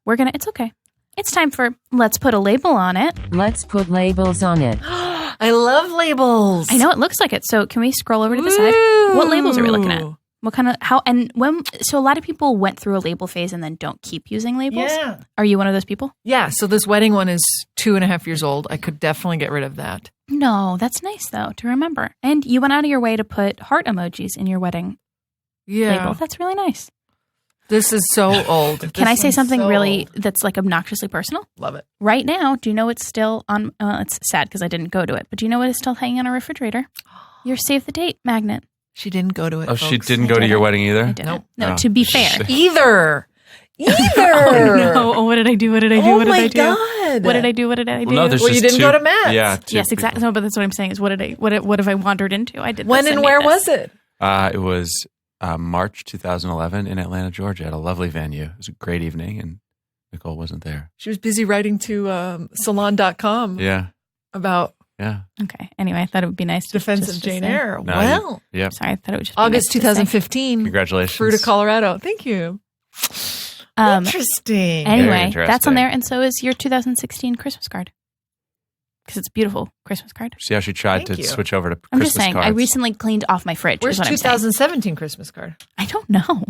It's okay. It's time for Let's Put a Label on It. Let's put labels on it. I love labels. I know it looks like it. So can we scroll over to the side? What labels are we looking at? What kind of, how, and when, so a lot of people went through a label phase and then don't keep using labels. Yeah. Are you one of those people? Yeah. So this wedding one is 2.5 years old. I could definitely get rid of that. No, that's nice though to remember. And you went out of your way to put heart emojis in your wedding label. That's really nice. This is so old. Can I say something that's like obnoxiously personal? Love it. Right now, do you know it's still on, it's sad because I didn't go to it, but do you know what is still hanging on our refrigerator? Your save the date magnet. She didn't go to it. Oh, folks. she didn't go to your wedding either? I didn't. Nope. No, Oh. to be fair. Either. Oh, no. Oh, what did I do? What did I do? Oh what did my I do? God. What did I do? What did I do? Well, no, there's Well, you just didn't two- go to Matt's. Yeah. two Yes, exactly. people. No, but that's what I'm saying is what have I wandered into? I did When this and made where this. was it? It was March 2011 in Atlanta, Georgia, at a lovely venue. It was a great evening, and Nicole wasn't there. She was busy writing to salon.com Yeah. about Yeah. Okay. Anyway, I thought it would be nice to Defense just of to Jane say. Eyre. No, Well, Yep. Sorry, I thought it would just be August nice to say. 2015. Congratulations. Fruit of Colorado. Thank you. Interesting. Anyway, interesting. that's on there, and so is your 2016 Christmas card because it's a beautiful Christmas card. See how she tried Thank to you. switch over to I'm Christmas just saying, cards. I recently cleaned off my fridge. Where's is what I'm saying. 2017 Christmas card? I don't know.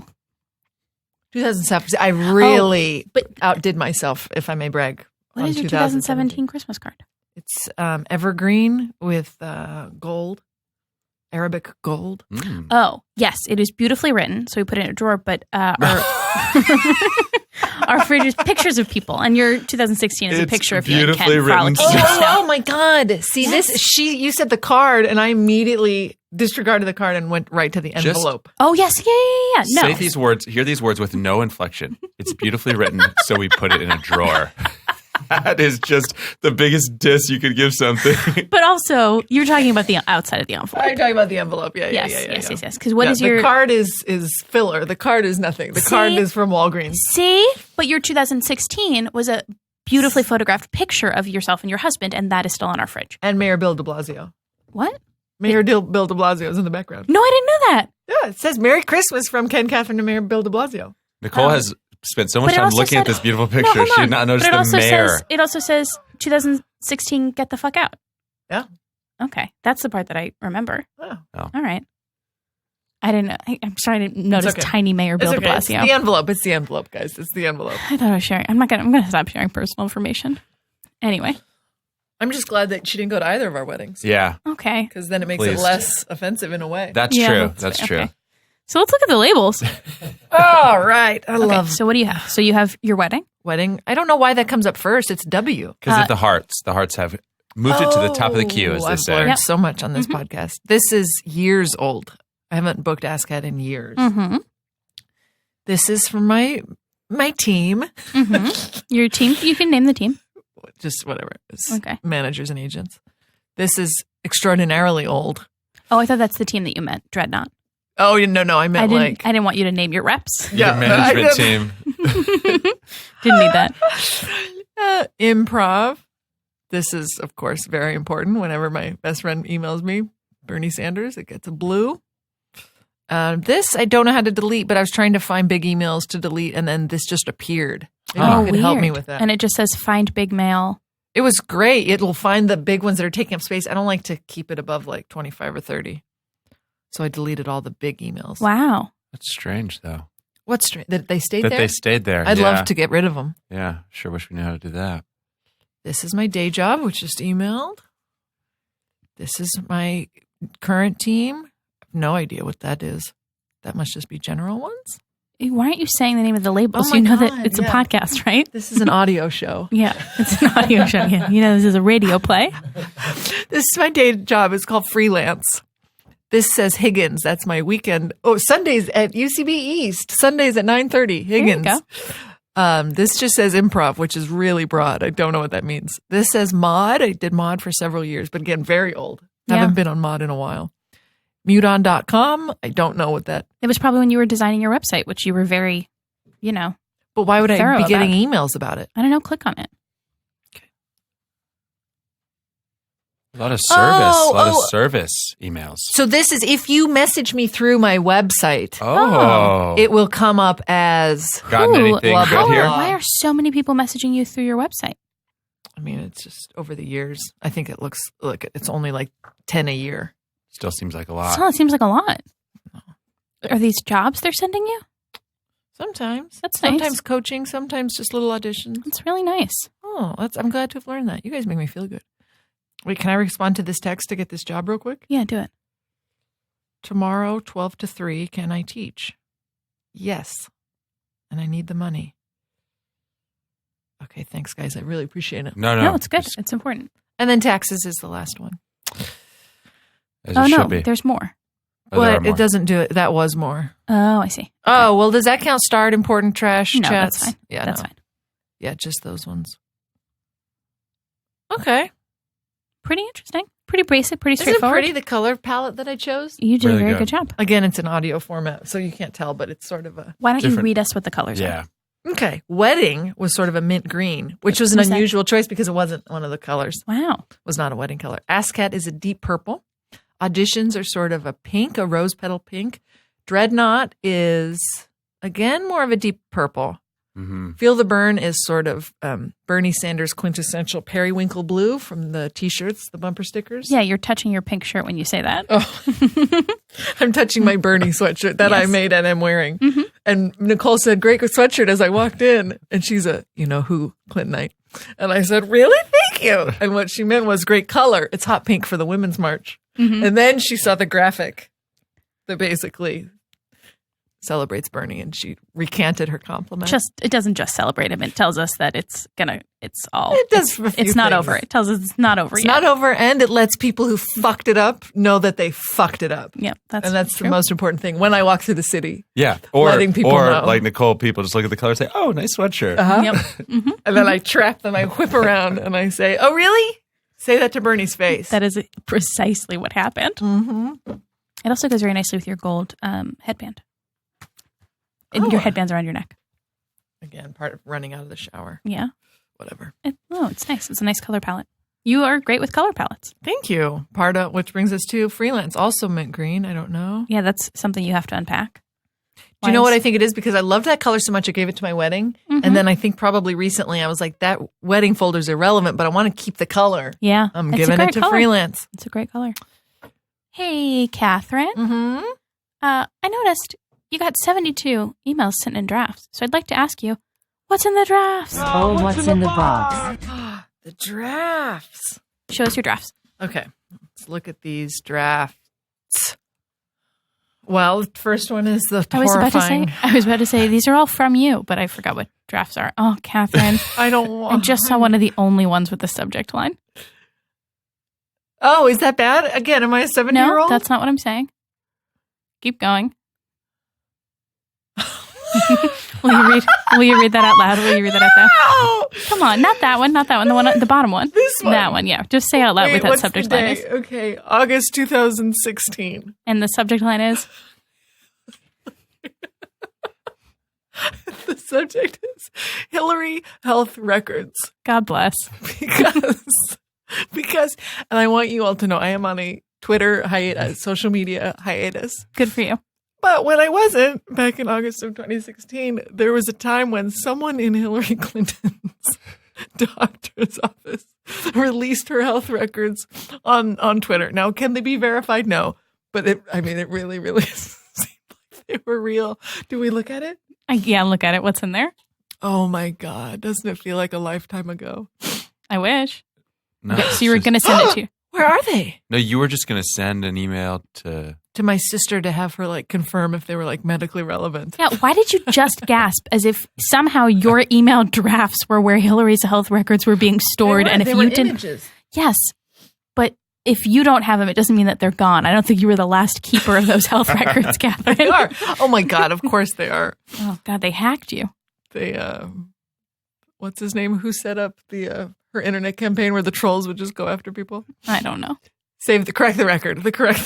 2007. I really but- outdid myself, if I may brag. What on is your 2017 Christmas card? It's evergreen with gold, Arabic gold. Mm. Oh, yes, it is beautifully written. So we put it in a drawer, but our our fridge is pictures of people, and your 2016 is a It's picture of you and beautifully Ken written. frolicking in the snow. Oh my God. See, you said the card, and I immediately disregarded the card and went right to the Just- envelope. Oh, yes, yeah. No. Say these words, hear these words with no inflection. It's beautifully written, so we put it in a drawer. That is just the biggest diss you could give something. But also, you're talking about the outside of the envelope. I'm talking about the envelope. Yes. Because what is your the card is filler. The card is nothing. The card is from Walgreens. See? But your 2016 was a beautifully photographed picture of yourself and your husband, and that is still on our fridge. And Mayor Bill de Blasio. What? Mayor Bill de Blasio is in the background. No, I didn't know that. Yeah, it says Merry Christmas from Ken Catherine to Mayor Bill de Blasio. Nicole has spent so much But it time also looking at said- this beautiful No, picture. hold She on. did not notice But the mayor. it also says 2016, get the fuck out. Yeah. Okay. That's the part that I remember. Oh. All right. I didn't know. I'm sorry I didn't notice okay. tiny Mayor Bill It's de okay. It's Blasio. the envelope. It's the envelope, guys. It's the envelope. I thought I was sharing. I'm gonna stop sharing personal information. Anyway. I'm just glad that she didn't go to either of our weddings. Yeah, Okay. Because then it makes Please. it less offensive in a way. that's Yeah, true. That's true. okay. So let's look at the labels. All right. I Okay, love so what do you have? So you have your wedding. wedding. I don't know why that comes up first. It's W. Because of the hearts. The hearts have moved it to the top of the queue, as they I've say. learned Yep. so much on this podcast. This is years old. I haven't booked Ask Cat in years. Mm-hmm. This is from my team. Mm-hmm. Your team. You can name the team. Just whatever. It's Okay. managers and agents. This is extraordinarily old. Oh, I thought that's the team that you meant. Dreadnought. Oh, no. I meant I didn't want you to name your reps. Your management team. Didn't need that. Improv. This is, of course, very important. Whenever my best friend emails me, Bernie Sanders, it gets a blue. This I don't know how to delete, but I was trying to find big emails to delete, and then this just appeared. Maybe you could help me weird. with that. And it just says find big mail. It was great. It'll find the big ones that are taking up space. I don't like to keep it above like 25 or 30. So I deleted all the big emails. Wow. That's strange, though. What's strange? That they stayed That there? they stayed there. I'd yeah. love to get rid of them. Yeah, sure wish we knew how to do that. This is my day job, which just emailed. This is my current team. No idea what that is. That must just be general ones. Why aren't you saying the name of the labels? Oh my You know God, that it's yeah. a podcast, right? This is an audio show. Yeah, it's an audio show. Yeah. You know, this is a radio play. This is my day job. It's called Freelance. This says Higgins. That's my weekend. Oh, Sundays at UCB East. Sundays at 9:30. Higgins. There you This just says improv, which is really broad. I don't know what that means. This says mod. I did mod for several years, but again, very old. Yeah. Haven't been on mod in a while. Mudon.com. I don't know what that. It was probably when you were designing your website, which you were very, But why would I Thorough be getting about emails about it? I don't know, click on it. A lot of service. Oh, a lot of oh. service emails. So this is if you message me through my website, Oh. it will come up as. Gotten Ooh, anything blah, good blah, here? blah. Why are so many people messaging you through your website? I mean, it's just over the years. I think it looks like it's only like 10 a year. Still seems like a lot. Still, it seems like a lot. Are these jobs they're sending you? Sometimes. That's nice. Sometimes coaching, sometimes just little auditions. That's really nice. Oh, I'm glad to have learned that. You guys make me feel good. Wait, can I respond to this text to get this job real quick? Yeah, do it. Tomorrow, 12 to 3, can I teach? Yes. And I need the money. Okay, thanks, guys. I really appreciate it. No. No, it's good. It's important. And then taxes is the last one. As Oh, it no, should be. there's more. Oh, there are But more. it doesn't do it. That was more. Oh, I see. Oh, well, does that count start important trash No, chats? that's fine. Yeah, That's no. fine. Yeah, just those ones. Okay. Pretty interesting. Pretty basic, pretty Isn't it straightforward. pretty, the color palette that I chose? You did Really a very good. good job. Again, it's an audio format, so you can't tell, but it's sort of a... Why don't you Different. read us what the colors Yeah. are? Okay. Wedding was sort of a mint green, which was an What's that? unusual choice because it wasn't one of the colors. Wow. Was not a wedding color. Ascat is a deep purple. Auditions are sort of a pink, a rose petal pink. Dreadnought is, again, more of a deep purple. Mm-hmm. Feel the Burn is sort of Bernie Sanders quintessential periwinkle blue from the T-shirts, the bumper stickers. Yeah, you're touching your pink shirt when you say that. Oh, I'm touching my Bernie sweatshirt that I Yes. made and I'm wearing. Mhm. And Nicole said, "Great sweatshirt," as I walked in. And she's a, who, Clintonite. And I said, "Really? Thank you." And what she meant was great color. It's hot pink for the Women's March. Mhm. And then she saw the graphic that basically celebrates Bernie, and she recanted her compliment. It doesn't just celebrate him. It tells us that it does. It's not over. It tells us it's not over. It's not over, and it lets people who fucked it up know that they fucked it up. Yeah, that's true. the most important thing. When I walk through the city, letting people know. Like Nicole, people just look at the color and say, "Oh, nice sweatshirt." Yep. Mm-hmm. And then I trap them. I whip around and I say, "Oh, really?" Say that to Bernie's face. That is precisely what happened. Mm-hmm. It also goes very nicely with your gold headband. And your headband's around your neck. Again, part of running out of the shower. Yeah. Whatever. It's nice. It's a nice color palette. You are great with color palettes. Thank you. Which brings us to Freelance, also mint green. I don't know. Yeah, that's something you have to unpack. Do you know what I think it is? Because I loved that color so much, I gave it to my wedding. Mm-hmm. And then I think probably recently I was like, that wedding folder's irrelevant, but I want to keep the color. Yeah. I'm giving it to Freelance. It's a great color. Hey, Cathryn. Mm-hmm. I noticed you got 72 emails sent in drafts. So I'd like to ask you, what's in the drafts? What's in the box? The drafts. Show us your drafts. Okay. Let's look at these drafts. Well, the first one is the horrifying. I was about to say, these are all from you, but I forgot what drafts are. Oh, Cathryn. I just saw one of the only ones with the subject line. Oh, is that bad? Again, am I a 70-year-old? No, that's not what I'm saying. Keep going. Will you read that out loud? Will you read that out loud? Come on, not that one. The bottom one. This one. That one, yeah. Just say out loud what that subject line is. Okay, August 2016. And the subject line is? The subject is Hillary Health Records. God bless. Because, and I want you all to know, I am on a Twitter hiatus, social media hiatus. Good for you. But when I wasn't, back in August of 2016, there was a time when someone in Hillary Clinton's doctor's office released her health records on Twitter. Now, can they be verified? No. But it really, really seemed like they were real. Do we look at it? Yeah, look at it. What's in there? Oh my God. Doesn't it feel like a lifetime ago? I wish. No, okay, so you were going to send it to you. Where are they? No, you were just going to send an email to my sister to have her confirm if they were medically relevant. Yeah, why did you just gasp as if somehow your email drafts were where Hillary's health records were being stored? And if you didn't, images. Yes, but if you don't have them, it doesn't mean that they're gone. I don't think you were the last keeper of those health records, Cathryn. They are. Oh my God! Of course they are. Oh God, they hacked you. They what's his name? Who set up the her internet campaign where the trolls would just go after people? I don't know. Correct the record. The correct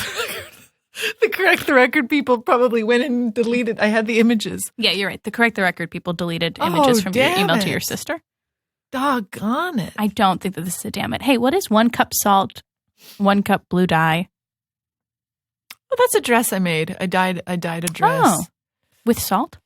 the record people probably went and deleted. I had the images. Yeah, you're right. The correct the record people deleted images from your email to your sister. Doggone it. I don't think that this is a damn it. Hey, what is 1 cup salt, 1 cup blue dye? Well, that's a dress I made. I dyed a dress. Oh, with salt?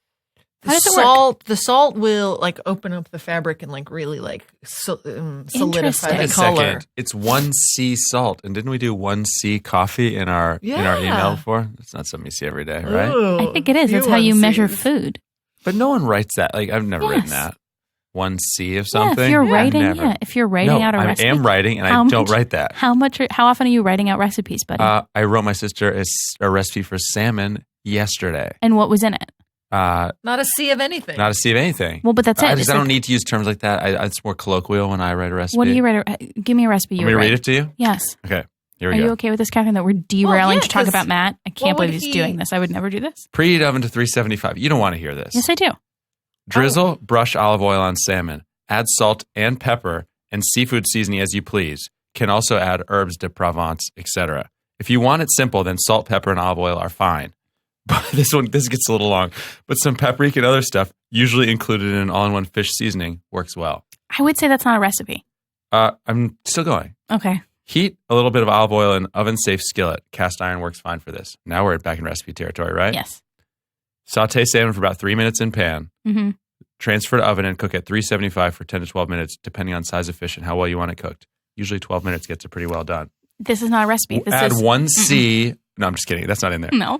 How does it work? The salt will open up the fabric and really solidify the color. Second, it's 1C salt, and didn't we do 1C coffee in our email before? It's not something you see every day, right? Ooh, I think it is. That's how you measure food. But no one writes that. I've never written that. 1C of something. If you're writing out a recipe. I am writing, and I don't write that. How often are you writing out recipes, buddy? I wrote my sister a recipe for salmon yesterday. And what was in it? Not a C of anything. Not a C of anything. Well, but that's it. I don't need to use terms like that. It's more colloquial when I write a recipe. What do you write? Give me a recipe you would write. write. Read it to you? Yes. Okay. Here we go. Are go. you okay with this, Cathryn, that we're derailing to talk about Matt? I can't believe he's he... doing this. I would never do this. Preheat oven to 375. You don't want to hear this. Yes, I do. Drizzle brush olive oil on salmon. Add salt and pepper and seafood seasoning as you please. Can also add herbs de Provence, etc. If you want it simple, then salt, pepper, and olive oil are fine. But this gets a little long. But some paprika and other stuff, usually included in an all-in-one fish seasoning, works well. I would say that's not a recipe. I'm still going. Okay. Heat a little bit of olive oil in an oven-safe skillet. Cast iron works fine for this. Now we're back in recipe territory, right? Yes. Saute salmon for about 3 minutes in pan. Mm-hmm. Transfer to oven and cook at 375 for 10 to 12 minutes, depending on size of fish and how well you want it cooked. Usually 12 minutes gets it pretty well done. This is not a recipe. Add 1C. No, I'm just kidding. That's not in there. No.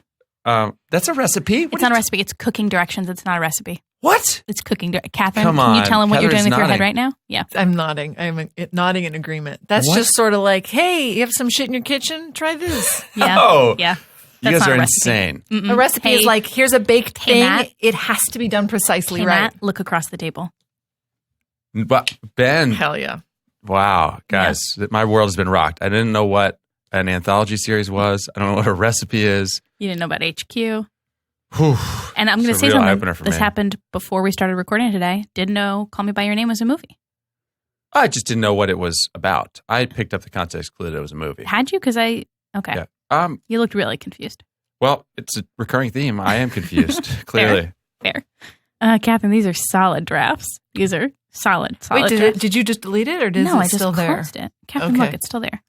That's a recipe? It's not a recipe. It's cooking directions. It's not a recipe. What? It's cooking. Cathryn, Come can you on. tell him what you're doing with Catheryn's your head right now? Yeah. I'm nodding. I'm nodding in agreement. That's What? just sort of like, hey, you have some shit in your kitchen? Try this. Yeah. Oh. Yeah. You That's guys not are a recipe. insane. Mm-mm. A recipe Hey, is like, here's a baked hey, thing. Matt. It has to be done precisely hey, right. Matt, look across the table. But Ben, Hell yeah. wow, guys, my world has been rocked. I didn't know what an anthology series was. I don't know what a recipe is. You didn't know about HQ. Whew. And I'm going to It's a say real something. eye-opener for This me. happened before we started recording today. Didn't know Call Me By Your Name was a movie. I just didn't know what it was about. I picked up the context clue that it was a movie. Had you? Because okay. Yeah. You looked really confused. Well, it's a recurring theme. I am confused, clearly. Fair. Catherine, these are solid drafts. These are solid Wait, drafts. did you just delete it or is No, it I just still there? closed it. Catherine, Okay. look, it's still there.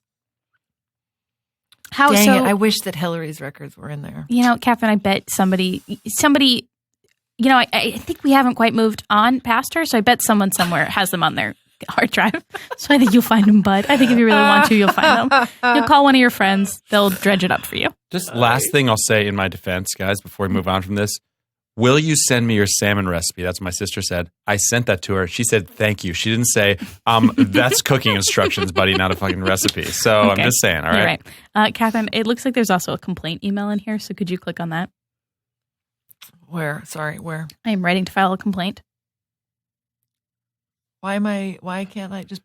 How Dang so? it. I wish that Hillary's records were in there. Catherine, I bet somebody, I think we haven't quite moved on past her, so I bet someone somewhere has them on their hard drive. So I think you'll find them, bud. I think if you really want to, you'll find them. You'll call one of your friends. They'll dredge it up for you. Just last thing I'll say in my defense, guys, before we move on from this. Will you send me your salmon recipe? That's what my sister said. I sent that to her. She said, thank you. She didn't say, that's cooking instructions, buddy, not a fucking recipe. So Okay. I'm just saying, all You're right? right. Catherine, it looks like there's also a complaint email in here. So could you click on that? Where? Sorry, where? I am writing to file a complaint. Why can't I just?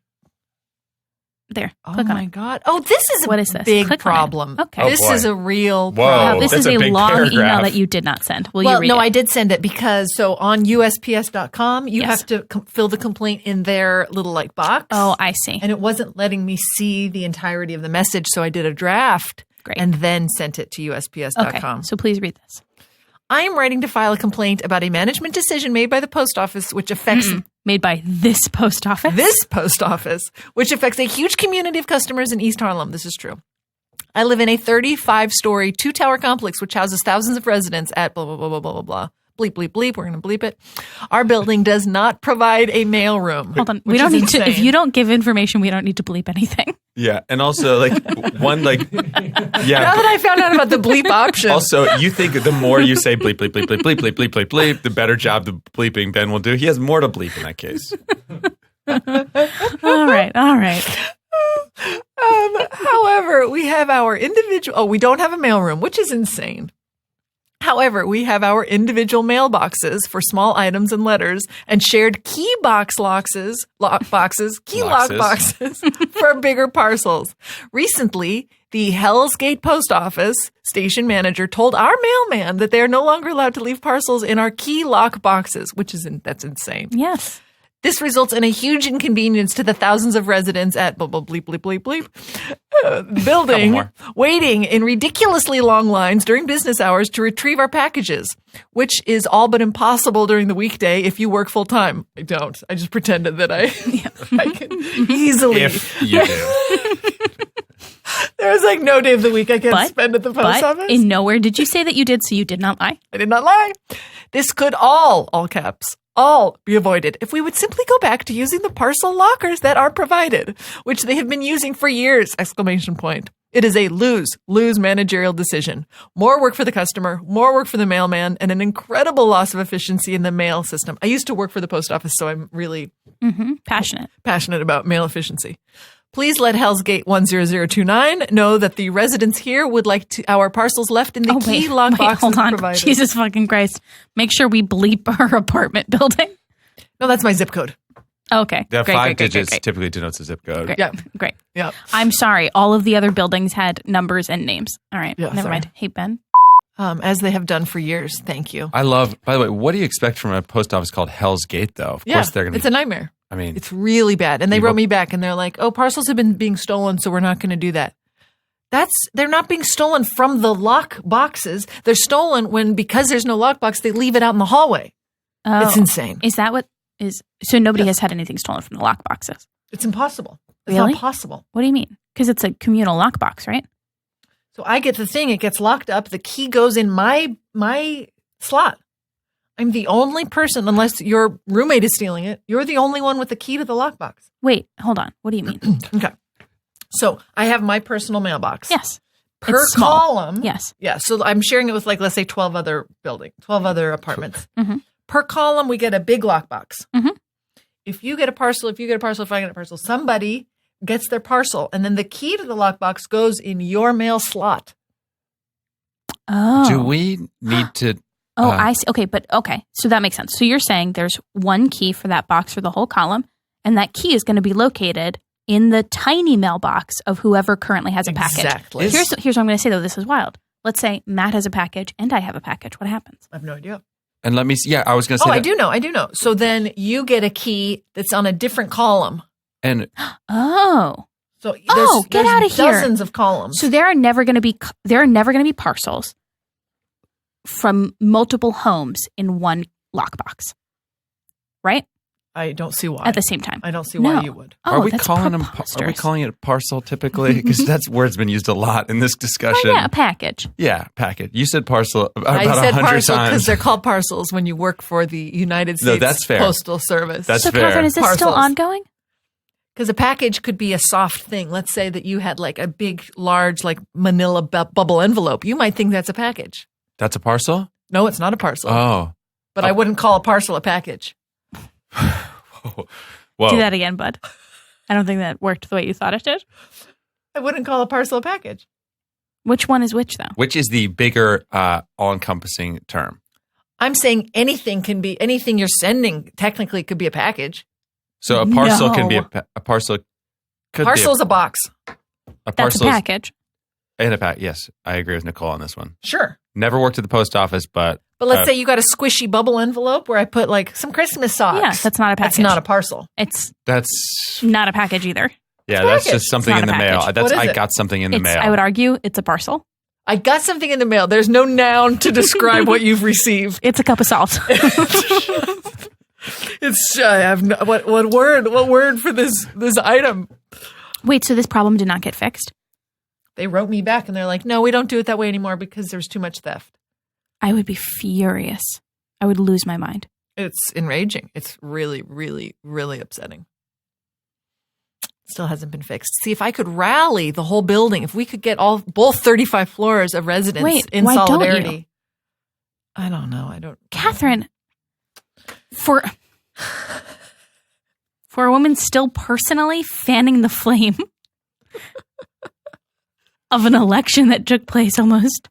There. Oh Click on my it. God. Oh, this is a What is this? big Click on it. problem. Okay. Oh, This boy. is a real Whoa. problem. This that's is a a big long email paragraph. that you did not send. Will Well, you read no, it? I did send it because on USPS.com, you Yes. have to fill the complaint in their little box. Oh, I see. And it wasn't letting me see the entirety of the message, so I did a draft Great. and then sent it to USPS.com. Okay. So please read this. I am writing to file a complaint about a management decision made by the post office which affects Made by this post office. this post office, which affects a huge community of customers in East Harlem. This is true. I live in a 35-story, 2-tower complex which houses thousands of residents at blah, blah, blah, blah, blah, blah, blah. Bleep, bleep, bleep. We're going to bleep it. Our building does not provide a mail room. Hold on. We which don't is need to. If insane. you don't give information, we don't need to bleep anything. Yeah. And also, Now that I found out about the bleep option. Also, you think the more you say bleep, bleep, bleep, bleep, bleep, bleep, bleep, bleep, bleep, the better job the bleeping Ben will do. He has more to bleep in that case. All right. However, we have our individual. Oh, we don't have a mailroom, which is insane. However, we have our individual mailboxes for small items and letters and shared key lock boxes for bigger parcels. Recently, the Hell's Gate Post Office station manager told our mailman that they are no longer allowed to leave parcels in our key lock boxes, that's insane. Yes. This results in a huge inconvenience to the thousands of residents at blah, blah, bleep, bleep, bleep, bleep, building, more. waiting in ridiculously long lines during business hours to retrieve our packages, which is all but impossible during the weekday if you work full time. I don't. I just pretended that I can easily. If you do. There was no day of the week I can't spend at the post office. in nowhere did you say that you did, so you did not lie. I did not lie. This could all caps, all be avoided if we would simply go back to using the parcel lockers that are provided, which they have been using for years! ! It is a lose managerial decision. More work for the customer, more work for the mailman, and an incredible loss of efficiency in the mail system. I used to work for the post office, so I'm really passionate about mail efficiency. Please let Hell's Gate 10029 know that the residents here would like our parcels left in the key lock boxes Hold on. provided. Jesus fucking Christ. Make sure we bleep our apartment building. No, that's my zip code. Okay. Yeah, Great, 5 great, digits great. typically denotes a zip code. Great. Yeah. Great. Yeah. I'm sorry. All of the other buildings had numbers and names. All right. Yeah, Never sorry. mind. Hey, Ben. As they have done for years. Thank you. I love, by the way, what do you expect from a post office called Hell's Gate, though? Of course they're going to it's a nightmare. I mean, It's really bad. And they Evil. wrote me back and they're like, oh, parcels have been being stolen, so we're not going to do that. They're not being stolen from the lock boxes. They're stolen because there's no lock box, they leave it out in the hallway. Oh, It's insane. Is that what is? So nobody has had anything stolen from the lock boxes. It's impossible. It's Really? not possible. What do you mean? Because it's a communal lockbox, right? So I get the thing, it gets locked up, the key goes in my slot. I'm the only person, unless your roommate is stealing it, you're the only one with the key to the lockbox. Wait, hold on. What do you mean? Okay. So I have my personal mailbox. Yes. Per It's small. column. Yes. Yeah. So I'm sharing it with let's say 12 other apartments. Mhm. Per column, we get a big lockbox. Mhm. If you get a parcel, if I get a parcel, somebody gets their parcel and then the key to the lockbox goes in your mail slot. Oh. Do we need to? Oh, I see. Okay. So that makes sense. So you're saying there's one key for that box for the whole column, and that key is going to be located in the tiny mailbox of whoever currently has a package. Exactly. Here's what I'm going to say, though. This is wild. Let's say Matt has a package and I have a package. What happens? I have no idea. And let me see. Yeah, I was going to say. I do know. So then you get a key that's on a different column. And So get out of here. Dozens of columns. So there are never going to be parcels from multiple homes in one lockbox, right? I don't see why. At the same time. I don't see why you would. Oh, are we that's calling preposterous. Are we calling it a parcel typically? Because that's word's been used a lot in this discussion. Oh, yeah, a package. Yeah, package. You said parcel about I said 100 parcel because times. they're called parcels when you work for the United States that's fair. Postal Service. That's so, fair. Catherine, is this still Parcels. ongoing? Because a package could be a soft thing. Let's say that you had like a big, large, like manila bubble envelope. You might think that's a package. That's a parcel? No, it's not a parcel. Oh. But I wouldn't call a parcel a package. Whoa. Do that again, bud. I don't think that worked the way you thought it did. I wouldn't call a parcel a package. Which one is which, though? Which is the bigger, all-encompassing term? I'm saying anything you're sending technically could be a package. So a parcel can be No. a parcel. Could Parcel's a box. be a That's parcel a package. and a pack. Yes, I agree with Nicole on this one. Sure. Never worked at the post office, but Let's say you got a squishy bubble envelope where I put like some Christmas socks. Yeah, that's not a package. That's not a parcel. that's Not a package either. yeah, that's package. just something It's in not the a mail. package. That's What is I it? got something in the mail. I would argue it's a parcel. I got something in the mail. There's no noun to describe what you've received. It's a cup of salt. It's I have no, what word for this item? Wait, so this problem did not get fixed? They wrote me back and they're like, "No, we don't do it that way anymore because there's too much theft." I would be furious. I would lose my mind. It's enraging. It's really, really, really upsetting. Still hasn't been fixed. See, if I could rally the whole building, if we could get both 35 floors of residents Wait, in why don't you? solidarity. I don't know. I don't. Catherine, for a woman still personally fanning the flame of an election that took place almost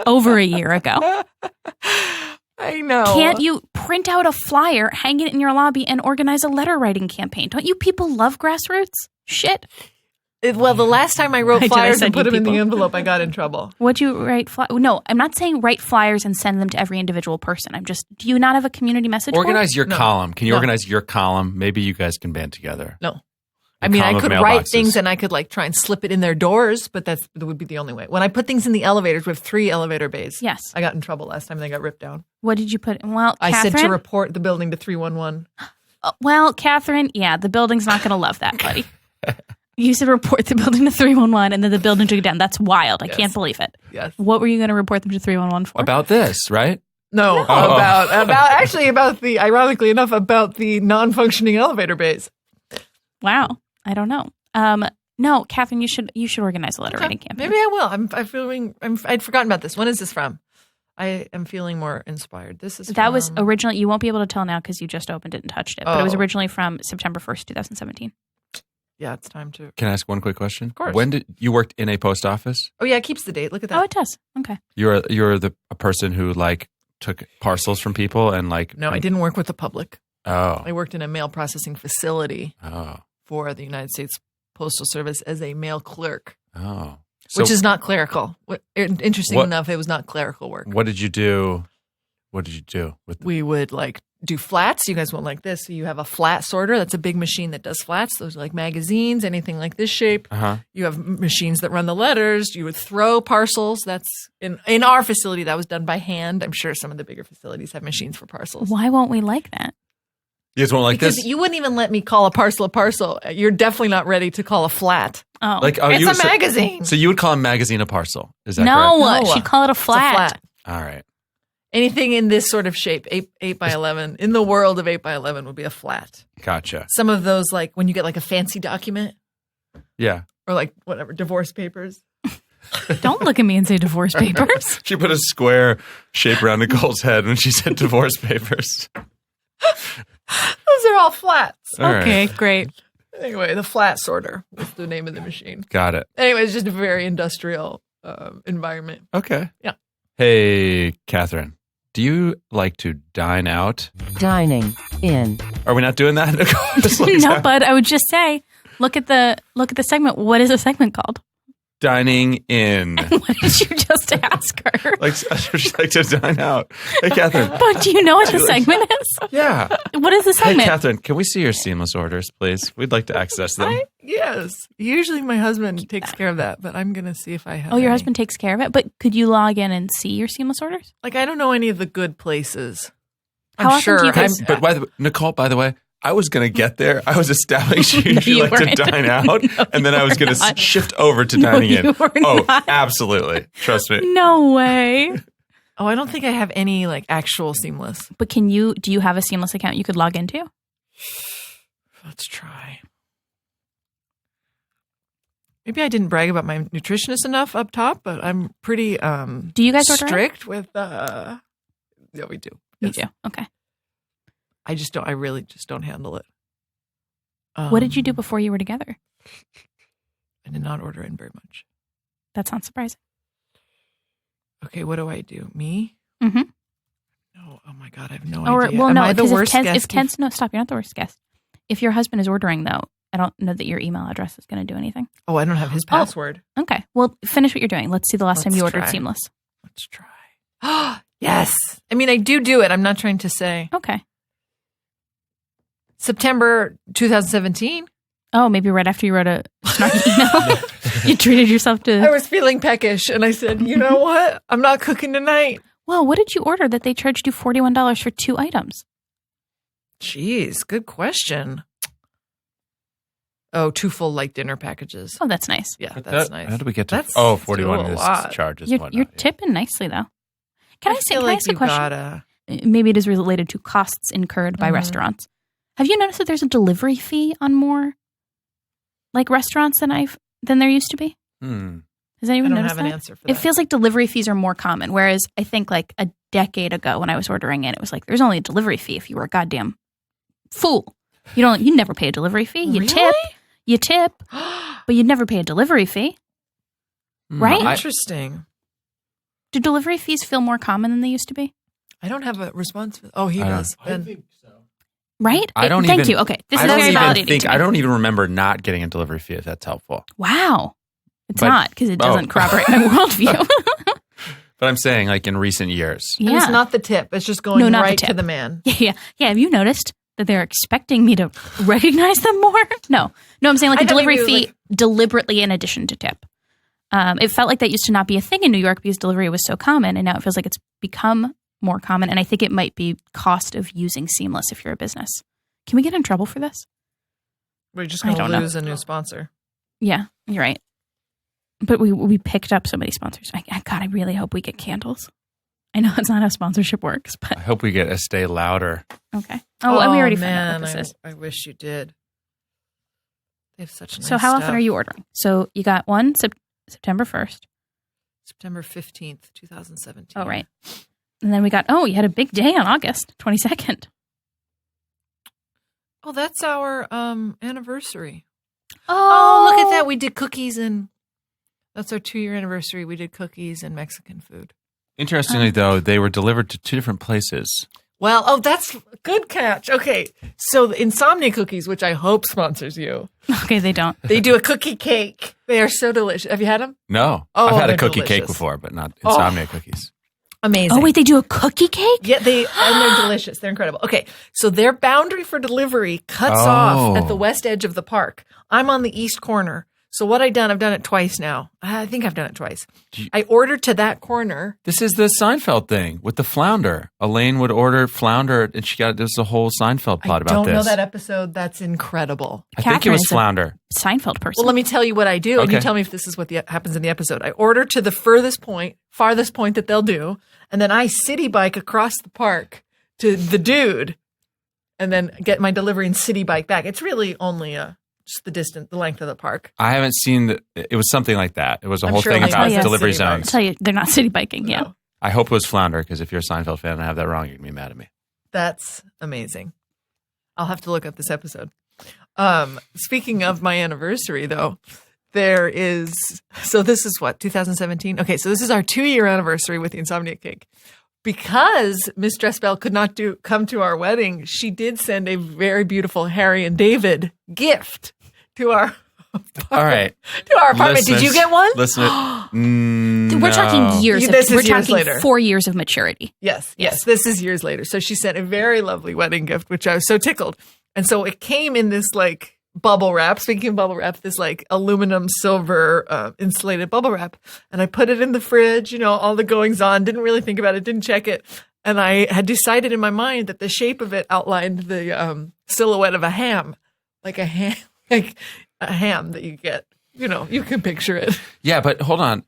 over a year ago, I know. can't you print out a flyer, hang it in your lobby, and organize a letter writing campaign? Don't you people love grassroots shit? Well, the last time I wrote I flyers said and put you them in the people. envelope, I got in trouble. Would you write No, I'm not saying write flyers and send them to every individual person. Do you not have a community message board? Organize your No. column. Can you No. organize your column? Maybe you guys can band together. No. A I mean, I column of could write mailboxes. things and I could like try and slip it in their doors, but that would be the only way. When I put things in the elevators, we have 3 elevator bays. Yes. I got in trouble last time they got ripped down. What did you put? Well, I Catherine, said to report the building to 311. Well, Catherine, yeah, the building's not going to love that, buddy. You said report the building to 311, and then the building took it down. That's wild. I Yes. can't believe it. Yes. What were you going to report them to 311 for? About this, right? No, about the, ironically enough, about the non-functioning elevator bays. Wow. I don't know. No, Catherine, you should organize a letter writing campaign. Maybe I will. I'd forgotten about this. When is this from? I am feeling more inspired. This is That was from- originally, you won't be able to tell now because you just opened it and touched it, but it was Oh. originally from September 1st, 2017. Yeah, it's time to. Can I ask one quick question? Of course. When did you worked in a post office? Oh yeah, it keeps the date. Look at that. Oh, it does. Okay. You're a person who like took parcels from people and like No, I didn't work with the public. Oh. I worked in a mail processing facility Oh. for the United States Postal Service as a mail clerk, Oh. which is not clerical. Interesting What- enough, it was not clerical work. What did you do? What did you do with We would like do flats. You guys won't like this. So you have a flat sorter. That's a big machine that does flats. Those are like magazines, anything like this shape. Uh-huh. You have machines that run the letters. You would throw parcels. That's in our facility. That was done by hand. I'm sure some of the bigger facilities have machines for parcels. Why won't we like that? You guys won't like Because this? you wouldn't even let me call a parcel. You're definitely not ready to call a flat. Oh. Like It's you a magazine. So you would call a magazine a parcel. Is that no, correct? No. she'd call it a It's a flat. flat. All right. Anything in this sort of shape, 8 by 11, in the world of 8 by 11 would be a flat. Gotcha. Some of those, like when you get like a fancy document Yeah. or like whatever, divorce papers. Don't look at me and say divorce papers. She put a square shape around Nicole's head when she said divorce papers. Those are all flats. All right. Okay, great. Anyway, the flat sorter was the name of the machine. Got it. Anyway, it's just very industrial. environment. Okay. Yeah. Hey, Catherine, do you like to dine out? Dining in. Are we not doing that? Nicole just looks No, at- bud. I would just say, look at the segment. What is the segment called? Dining in. What did you just ask her? Like, she'd like to dine out. Hey, Catherine. But do you know what the segment is? Yeah. What is the Hey, segment? Catherine, can we see your seamless orders, please? We'd like to access them. Yes. Usually my husband takes care of that, but I'm going to see if I have Oh, your any. husband takes care of it. But could you log in and see your seamless orders? Like, I don't know any of the good places. How I'm often sure. do you guys- But by the way, Nicole, by the way, I was going to get there. I was establishing No, you you like to weren't. dine out, No, and then you I was were going to not. shift over to No, dining in. you were Oh, not. absolutely. Trust me. No way. Oh, I don't think I have any like actual seamless. But do you have a seamless account you could log into? Let's try. Maybe I didn't brag about my nutritionist enough up top, but I'm pretty Do you guys order it? strict with yeah, we do. You Yes. do. Okay. I really just don't handle it. What did you do before you were together? I did not order in very much. That's not surprising. Okay, what do I do? Me? Mm-hmm. No. Oh my God, I have no Or idea. well, Am no, I the because worst if guest? Kent's no, stop. You're not the worst guest. If your husband is ordering though, I don't know that your email address is going to do anything. Oh, I don't have his password. Okay. Well, finish what you're doing. Let's see the last time Let's you ordered try. seamless. Let's try. Yes. I mean, I do it. I'm not trying to say. Okay. September 2017. Oh, maybe right after you wrote a snarky email, you treated yourself I to. was feeling peckish, and I said, "You know what? I'm not cooking tonight." Well, what did you order that they charged you $41 for 2 items? Jeez, good question. Oh, 2 full like dinner packages. Oh, that's nice. Yeah, But that's that- nice. How do we get to? That's 41 still a is lot. charges. You're, and you're whatnot, yeah. tipping nicely though. Can I feel ask a question? Gotta, Maybe it is related to costs incurred by Mhm. restaurants. Have you noticed that there's a delivery fee on more like restaurants than there used to be? Has I anyone don't noticed have an that? answer for that. It feels like delivery fees are more common, whereas I think like a decade ago when I was ordering it, it was like there's only a delivery fee if you were a goddamn fool. You never pay a delivery fee. You tip, but you'd never pay a delivery fee. Right? Interesting. Do delivery fees feel more common than they used to be? I don't have a response. Oh, he I don't- does. Ben. Right? I don't Thank even- you. Okay. This I is don't very even validating think. to me. I don't even remember not getting a delivery fee. If that's helpful. Wow. It's But- not because it doesn't oh. corroborate my worldview. But I'm saying, like in recent years, And it's not the tip. It's just going No, not the right to tip. the man. Yeah. Have you noticed that they're expecting me to recognize them more? No, I'm saying like I a thought delivery maybe it was fee deliberately in addition to tip. It felt like that used to not be a thing in New York because delivery was so common, and now it feels like it's become more common. And I think it might be cost of using Seamless if you're a business. Can we get in trouble for this? We're just I going don't to know. lose a new sponsor. Yeah, you're right. But we picked up so many sponsors. God, I really hope we get candles. I know it's not how sponsorship works, but I hope we get a Stay Louder. okay. Oh, and we already found man, out what this is. I wish you did. They have such nice So how often stuff. are you ordering? So you got one September 1st. September 15th, 2017. Oh, right. And then we got, you had a big day on August 22nd. Oh, that's our anniversary. Oh, Oh, look at that. We did cookies and that's our 2-year anniversary. We did cookies and Mexican food. Interestingly, though, they were delivered to 2 different places. Well, that's a good catch. Okay. So the Insomnia Cookies, which I hope sponsors you, Okay, they don't. they do a cookie cake. They are so delicious. Have you had them? No, Oh, I've had a they're cookie cake delicious. before, but not Insomnia cookies. Amazing. Oh, wait, they do a cookie cake? Yeah, and they're delicious. They're incredible. Okay, so their boundary for delivery cuts Oh. off at the west edge of the park. I'm on the east corner. So what I've done it twice now. I think I've done it twice. I ordered to that corner. This is the Seinfeld thing with the flounder. Elaine would order flounder, and there's a whole Seinfeld plot I about don't this. know that episode. That's incredible. I think it was Cathryn is a flounder. Seinfeld person. Well, let me tell you what I do, and you Okay. tell me if this is what happens in the episode. I order to the farthest point that they'll do, and then I city bike across the park to the dude, and then get my delivery and city bike back. It's really only just the length of the park. I haven't seen it was something like that. It was a I'm whole sure thing it's about probably a delivery city bike. I'll zones. tell you, they're not city biking. Yeah. No, I hope it was flounder because if you're a Seinfeld fan and I have that wrong, you're gonna be mad at me. that's amazing. I'll have to look up this episode. Speaking of my anniversary, though, so this is what, 2017? Okay, so this is our 2-year anniversary with the Insomnia Cake. Because Miss Dressbell could not come to our wedding, she did send a very beautiful Harry and David gift to our All right. to our apartment. Did you get one? Listen, We're talking years. We're talking later. 4 years of maturity. Yes. This is years later. So she sent a very lovely wedding gift, which I was so tickled. And so it came in this like bubble wrap. Speaking of bubble wrap, this like aluminum silver insulated bubble wrap. And I put it in the fridge, all the goings on, didn't really think about it, didn't check it. And I had decided in my mind that the shape of it outlined the silhouette of a ham, like a ham, like a ham that you get. You can picture it. Yeah, but hold on.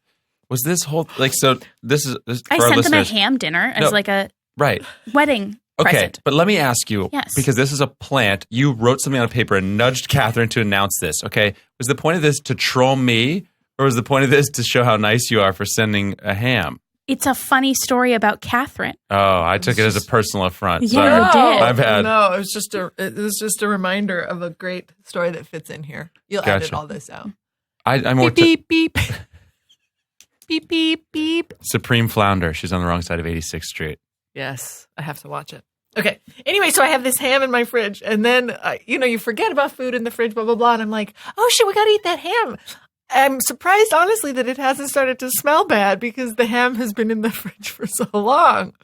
Was this whole so this is I for our sent them a listeners. ham dinner as like a Right. wedding Okay, present. but let me ask you, Yes. because this is a plant, you wrote something on a paper and nudged Cathryn to announce this, okay? Was the point of this to troll me, or was the point of this to show how nice you are for sending a ham? It's a funny story about Cathryn. Oh, I took it as a personal affront. Yeah, Sorry. you did. My bad. No, it was just a reminder of a great story that fits in here. You'll edit Gotcha. all this out. I'm more Beep, beep, beep. Beep, beep, beep. Supreme Flounder. She's on the wrong side of 86th Street. Yes, I have to watch it. Okay. Anyway, so I have this ham in my fridge, and then, you forget about food in the fridge, blah, blah, blah. And I'm like, oh, shit, we got to eat that ham. I'm surprised, honestly, that it hasn't started to smell bad because the ham has been in the fridge for so long.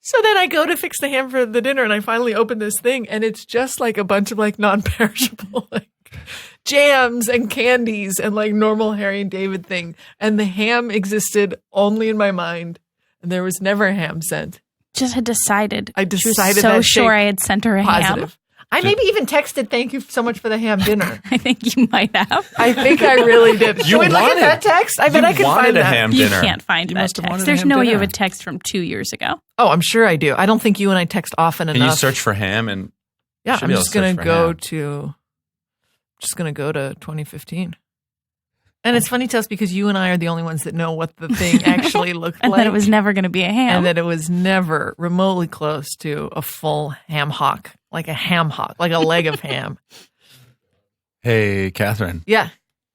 So then I go to fix the ham for the dinner, and I finally open this thing, and it's just like a bunch of like non-perishable like jams and candies and like normal Harry and David thing. And the ham existed only in my mind, and there was never a ham sent. Just had decided. I She was decided so that sure shake I had sent her a ham. positive. I maybe even texted, thank you so much for the ham dinner. I think you might have. I think I really did. You Can we look at wanted- that text? I bet you I can wanted find a that. ham You dinner. can't find You that must have wanted text. a There's ham no way you dinner. have a text from 2 years ago. Oh, I'm sure I do. I don't think you and I text often Can enough. you search for ham and Yeah, should I'm be able just to gonna search for go to 2015. And it's funny to us because you and I are the only ones that know what the thing actually looked And like. that it was never going to be a ham. and that it was never remotely close to a full ham hock, like a ham hock, like a leg of ham. Hey, Cathryn, Yeah.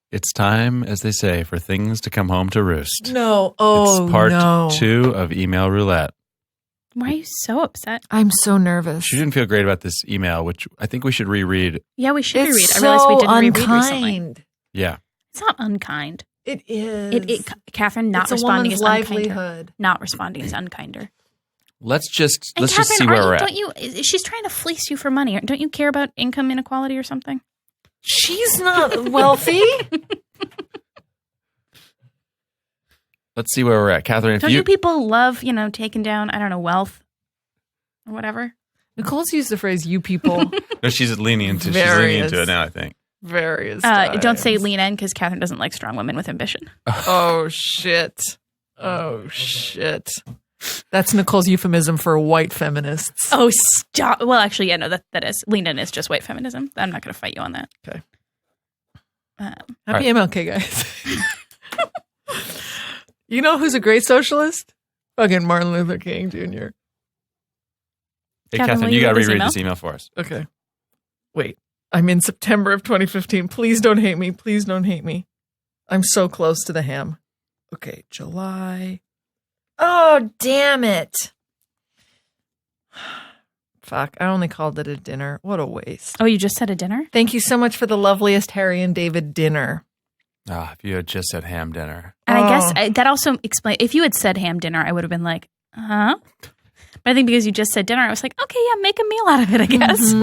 it's time, as they say, for things to come home to roost. No. Oh, It's part no. 2 of Email Roulette. Why are you so upset? I'm so nervous. She didn't feel great about this email, which I think we should reread. Yeah, we should reread. It's I realized we so didn't reread recently. unkind. Yeah. It's not unkind. It is. Cathryn not It's a responding woman's is unkinder. livelihood. Not responding is unkinder. Let's just And Cathryn, see where we're at. don't you? She's trying to fleece you for money. Don't you care about income inequality or something? She's not wealthy. Let's see where we're at. Cathryn, if Don't you people love, taking down, I don't know, wealth or whatever? Nicole's used the phrase "you people" No, she's leaning into Various. it now, I think. various Don't say times. lean in because Cathryn doesn't like strong women with ambition. Oh shit! Oh shit! That's Nicole's euphemism for white feminists. Oh, stop. Well, actually, yeah, no, that is. Lean in is just white feminism. I'm not going to fight you on that. Okay. Um, Happy MLK, guys. You know who's a great socialist? Fucking Martin Luther King Jr. Hey, Cathryn, will Cathryn, you you got to read this reread email? this email for us. Okay. Wait. I'm in September of 2015. Please don't hate me. Please don't hate me. I'm so close to the ham. Okay, July. Oh, damn it. Fuck, I only called it a dinner. What a waste. Oh, you just said a dinner? Thank you so much for the loveliest Harry and David dinner. Ah, if you had just said ham dinner. And I Oh. guess that also explains. If you had said ham dinner, I would have been like, huh? But I think because you just said dinner, I was like, okay, yeah, make a meal out of it, I guess.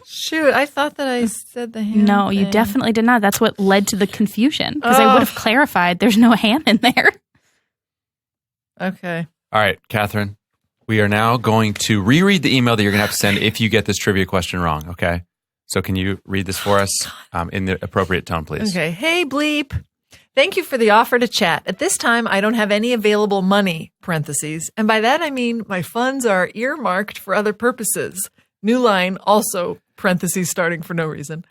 Shoot, I thought that I said the ham. No, you thing. definitely did not. That's what led to the confusion because I Ugh. would have clarified there's no ham in there. Okay. All right, Cathryn, we are now going to reread the email that you're going to have to send if you get this trivia question wrong, okay? So can you read this for us in the appropriate tone, please? Okay. Hey, Bleep. Thank you for the offer to chat. At this time, I don't have any available money, parentheses. And by that, I mean my funds are earmarked for other purposes. New line, also, parentheses, starting for no reason.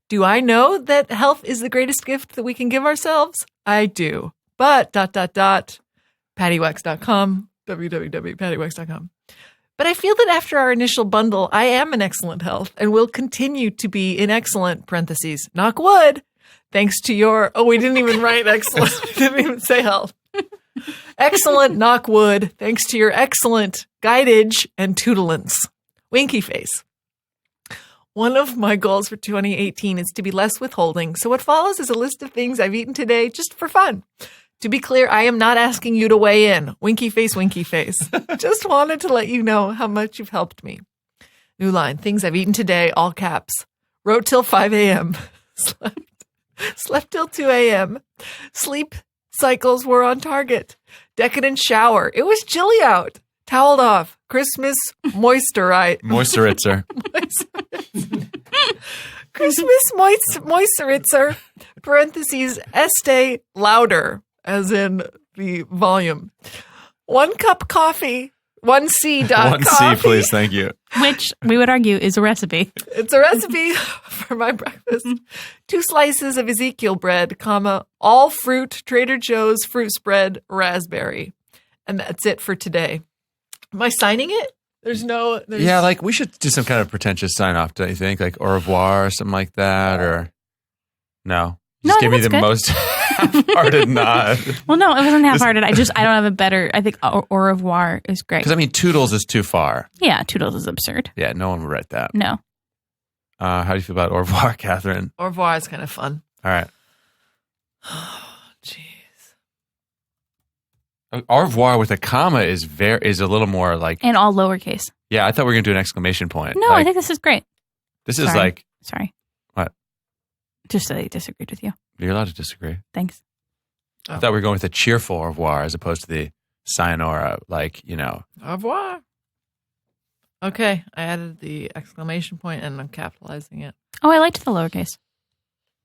Do I know that health is the greatest gift that we can give ourselves? I do. But, pattywax.com, www.pattywax.com. But I feel that after our initial bundle, I am in excellent health and will continue to be in excellent, parentheses, knock wood, thanks to your... Oh, we didn't even write excellent. We didn't even say health. Excellent knock wood, thanks to your excellent guidage and tutelance. Winky face. One of my goals for 2018 is to be less withholding, so what follows is a list of things I've eaten today just for fun. To be clear, I am not asking you to weigh in. Winky face, winky face. Just wanted to let you know how much you've helped me. New line, things I've eaten today, all caps. Wrote till 5 a.m. Slept till 2 a.m. Sleep cycles were on target. Decadent shower. It was chilly out. Toweled off. Christmas Moisturitzer. Christmas moisturitzer. Parentheses. Estee Lauder, as in the volume. 1 cup coffee. 1C. One coffee. C, please. Thank you. Which we would argue is a recipe. It's a recipe for my breakfast. 2 slices of Ezekiel bread, comma, all fruit, Trader Joe's fruit spread, raspberry. And that's it for today. Am I signing it? There's Yeah, like we should do some kind of pretentious sign off, don't you think? Like au revoir or something like that, or no? Just give me the most half-hearted nod. Well, no, it wasn't half-hearted. I don't have a better. I think au revoir is great. Because I mean, toodles is too far. Yeah, toodles is absurd. Yeah, no one would write that. No. How do you feel about au revoir, Catherine? Au revoir is kind of fun. All right. Jeez. Au revoir with a comma is a little more like. And all lowercase. Yeah, I thought we were gonna do an exclamation point. No, like, I think this is great. this is like. Sorry. What? Just that I disagreed with you. You're allowed to disagree. Thanks. I thought we were going with a cheerful au revoir as opposed to the sayonara, like, you know. Au revoir. Okay, I added the exclamation point and I'm capitalizing it. Oh, I liked the lowercase.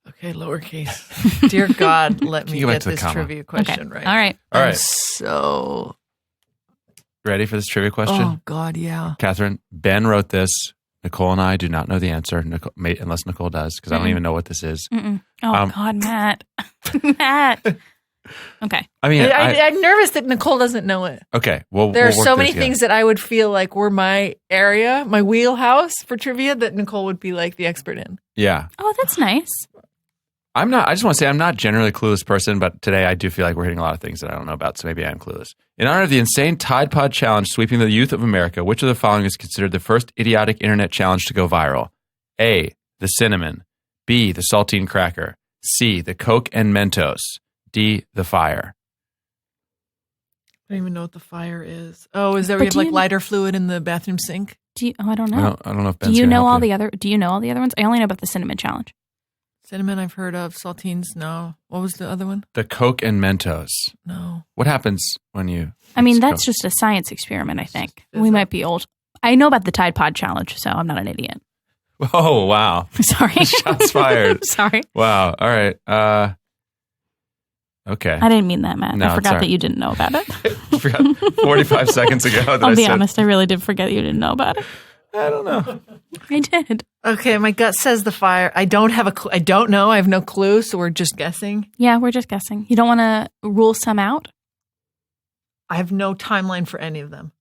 Okay, lowercase. Dear God, let me You went get to the this comma. trivia question Okay. right. All right. All I'm right. so... Ready for this trivia question? Oh, God, yeah. Catherine, Ben wrote this. Nicole and I do not know the answer, unless Nicole does, because I don't even know what this is. Mm-mm. Oh, God, Matt. Matt. Okay. I mean, I'm nervous that Nicole doesn't know it. okay. There are we'll work so this many together. things that I would feel like were my area, my wheelhouse for trivia that Nicole would be like the expert in. Yeah. Oh, that's nice. I just want to say I'm not generally a clueless person, but today I do feel like we're hitting a lot of things that I don't know about, so maybe I am clueless. In honor of the insane Tide Pod challenge sweeping the youth of America, which of the following is considered the first idiotic internet challenge to go viral? A, the cinnamon. B, the saltine cracker. C, the Coke and Mentos. D, the fire. I don't even know what the fire is. Oh, is there But we have do like you- lighter fluid in the bathroom sink? I don't know. I don't know if Do Ben's you gonna know help all you. the other? Do you know all the other ones? I only know about the cinnamon challenge. Cinnamon I've heard of. Saltines, no. What was the other one? The Coke and Mentos. No. What happens when you... I mean, mix that's Coke? just a science experiment. I think Is we it? might be old. I know about the Tide Pod challenge, so I'm not an idiot. Oh, wow. Sorry. Shots fired. Sorry. Wow. All right. Okay. I didn't mean that, Matt. No, I it's forgot all right. that you didn't know about it. I forgot 45 seconds ago that I'll I be said... honest. I really did forget you didn't know about it. I don't know. I did. Okay, my gut says the fire. I don't have a clue. I don't know. I have no clue, so we're just guessing. Yeah, we're just guessing. You don't want to rule some out? I have no timeline for any of them.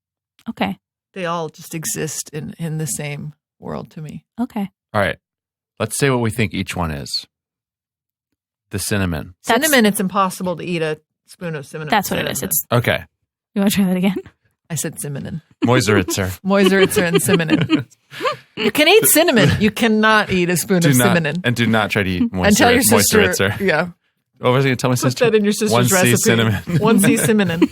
Okay. They all just exist in the same world to me. Okay. All right. Let's say what we think each one is. The cinnamon. Cinnamon, it's impossible to eat a spoon of cinnamon. That's what it is. It's. Okay. You want to try that again? I said cinnamon. Moisturitzer. Moisturitzer and cinnamon. You can eat cinnamon. You cannot eat a spoon of cinnamon. And do not try to eat And tell your sister. moisturitzer. Yeah. What was I going to tell my Put sister? that in your sister's 1C recipe. cinnamon. 1C cinnamon.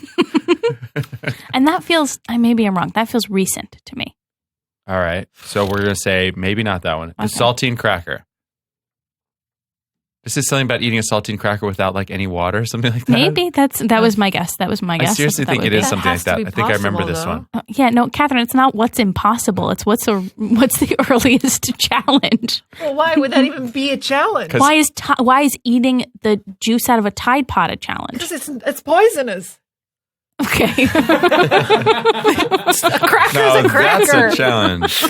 And that feels. Maybe I'm wrong. That feels recent to me. All right. So we're going to say maybe not that one. The Okay. saltine cracker. This is something about eating a saltine cracker without like any water or something like that. Maybe that was my guess. That was my guess. I seriously That think would it be. is something has like to that. be I think I remember possible, this though. one. Yeah, no, Catherine. It's not what's impossible. It's what's the earliest challenge. Well, why would that even be a challenge? 'Cause- Why is eating the juice out of a Tide Pod a challenge? Because it's poisonous. Okay. A cracker's No, a cracker. that's a challenge.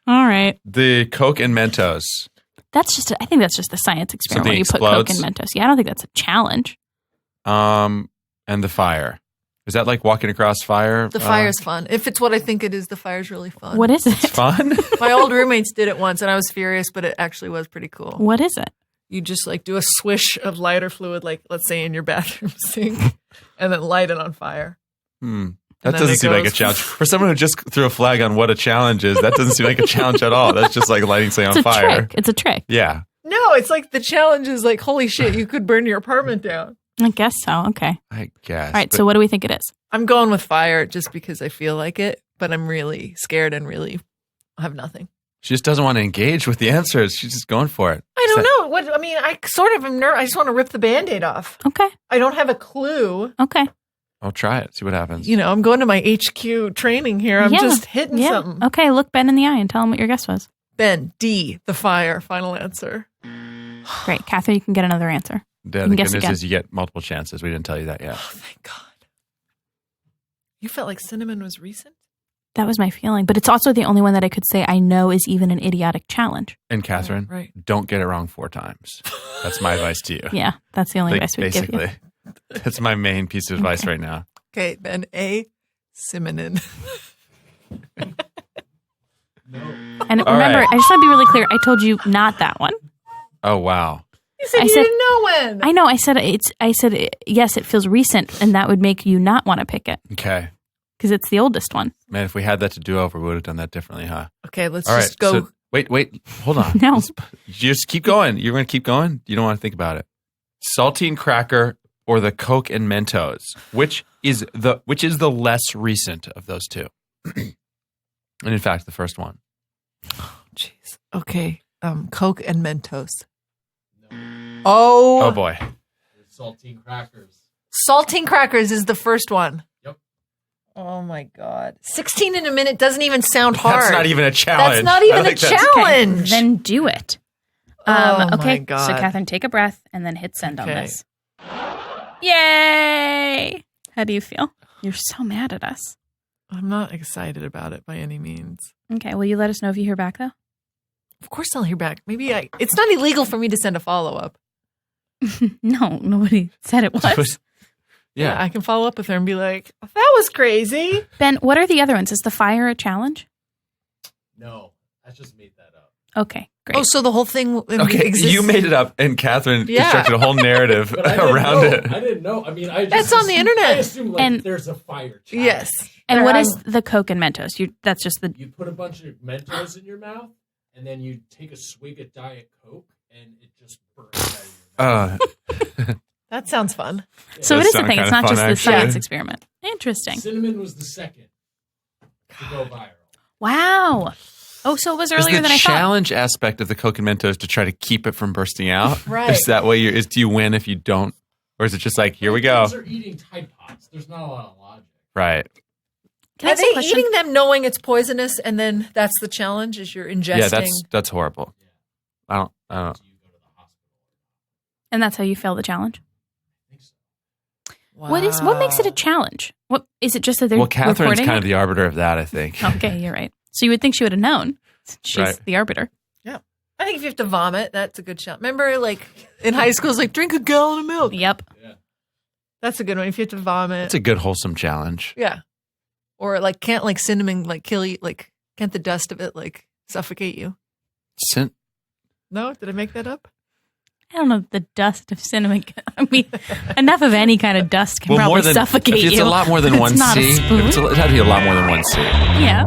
All right. The Coke and Mentos. I think that's just a science experiment Something where you put Coke explodes? and Mentos. Yeah, I don't think that's a challenge. And the fire. Is that like walking across fire? The fire's fun. If it's what I think it is, the fire's really fun. What is it? Fun? My old roommates did it once, and I was furious, but it actually was pretty cool. What is it? You just like do a swish of lighter fluid, like let's say in your bathroom sink, and then light it on fire. That doesn't seem like a challenge. For someone who just threw a flag on what a challenge is, that doesn't seem like a challenge at all. That's just like lighting something on fire. Trick. It's a trick. Yeah. No, it's like the challenge is like, holy shit, you could burn your apartment down. I guess so. Okay. I guess. All right. So what do we think it is? I'm going with fire just because I feel like it, but I'm really scared and really have nothing. She just doesn't want to engage with the answers. She's just going for it. I don't know. I sort of am I just want to rip the Band-Aid off. Okay. I don't have a clue. Okay. I'll try it. See what happens. I'm going to my HQ training here. I'm just hitting something. Okay. Look Ben in the eye and tell him what your guess was. Ben, D, the fire. Final answer. Great. Catherine, you can get another answer. The good news is you get multiple chances. We didn't tell you that yet. Oh, thank God. You felt like cinnamon was recent? That was my feeling. But it's also the only one that I could say I know is even an idiotic challenge. And Catherine, right. Don't get it wrong 4 times. That's my advice to you. Yeah, that's the only advice we give you. That's my main piece of advice right now. Okay, Ben, A, cinnamon. And remember, I just want to be really clear. I told you not that one. Oh, wow. You said you didn't know when. I know. I said yes, it feels recent, and that would make you not want to pick it. Okay. Because it's the oldest one. Man, if we had that to do over, we would have done that differently, huh? Okay, let's All just go. So, wait. Hold on. No. Just keep going. You're going to keep going? You don't want to think about it. Saltine cracker or the Coke and Mentos? Which is the less recent of those two? And in fact, the first one. Oh, jeez. Okay. Coke and Mentos. No. Oh boy. Saltine crackers. Saltine crackers is the first one. Yep. Oh my God. 16 in a minute doesn't even sound hard. That's not even a challenge. That's not even a challenge. Okay, then do it. Oh okay. my God. So Catherine, take a breath and then hit send on this. Yay! How do you feel? You're so mad at us. I'm not excited about it by any means. Okay. Will you let us know if you hear back though? Of course I'll hear back. It's not illegal for me to send a follow-up. No, nobody said it was. Yeah. I can follow up with her and be like, that was crazy. Ben, what are the other ones? Is the fire a challenge? No, I just made that up. Okay, great. Oh, so the whole thing exists? You made it up, and Catherine constructed a whole narrative around it. I didn't know. I mean, that's on the internet. I assume there's a fire challenge. Yes. And what is the Coke and Mentos? That's just the... You put a bunch of Mentos in your mouth, and then you take a swig of Diet Coke, and it just burns out of your mouth. That sounds fun. So it is a thing. It's not just the science experiment. Interesting. Cinnamon was the second to go viral. Wow. Oh, so it was earlier than I thought. Is the challenge aspect of the Coke and Mentos to try to keep it from bursting out? Right. Is that way? Do you win if you don't? Or is it just like, here we go? Kids are eating Tide Pods. There's not a lot of logic. Right. Can I Are ask a they question? eating them knowing it's poisonous and then that's the challenge is you're ingesting? Yeah, that's horrible. I don't. Do you go to the hospital? And that's how you fail the challenge? I think so. Wow. What makes it a challenge? What is it just that they're Catherine's recording kind of it? the arbiter of that, I think. Okay, you're right. So you would think she would have known. She's Right. the arbiter. Yeah. I think if you have to vomit, that's a good challenge. Remember, like, in high school, it's like, drink a gallon of milk. Yep. Yeah. That's a good one. If you have to vomit. It's a good, wholesome challenge. Yeah. Or, like, can't, like, cinnamon, like, kill you? Like, can't the dust of it, like, suffocate you? No? Did I make that up? I don't know if the dust of cinnamon. I mean, enough of any kind of dust can probably suffocate you. If it's a lot more than It's one not a C. spoon. It'd have to be a lot more than one C. Yeah.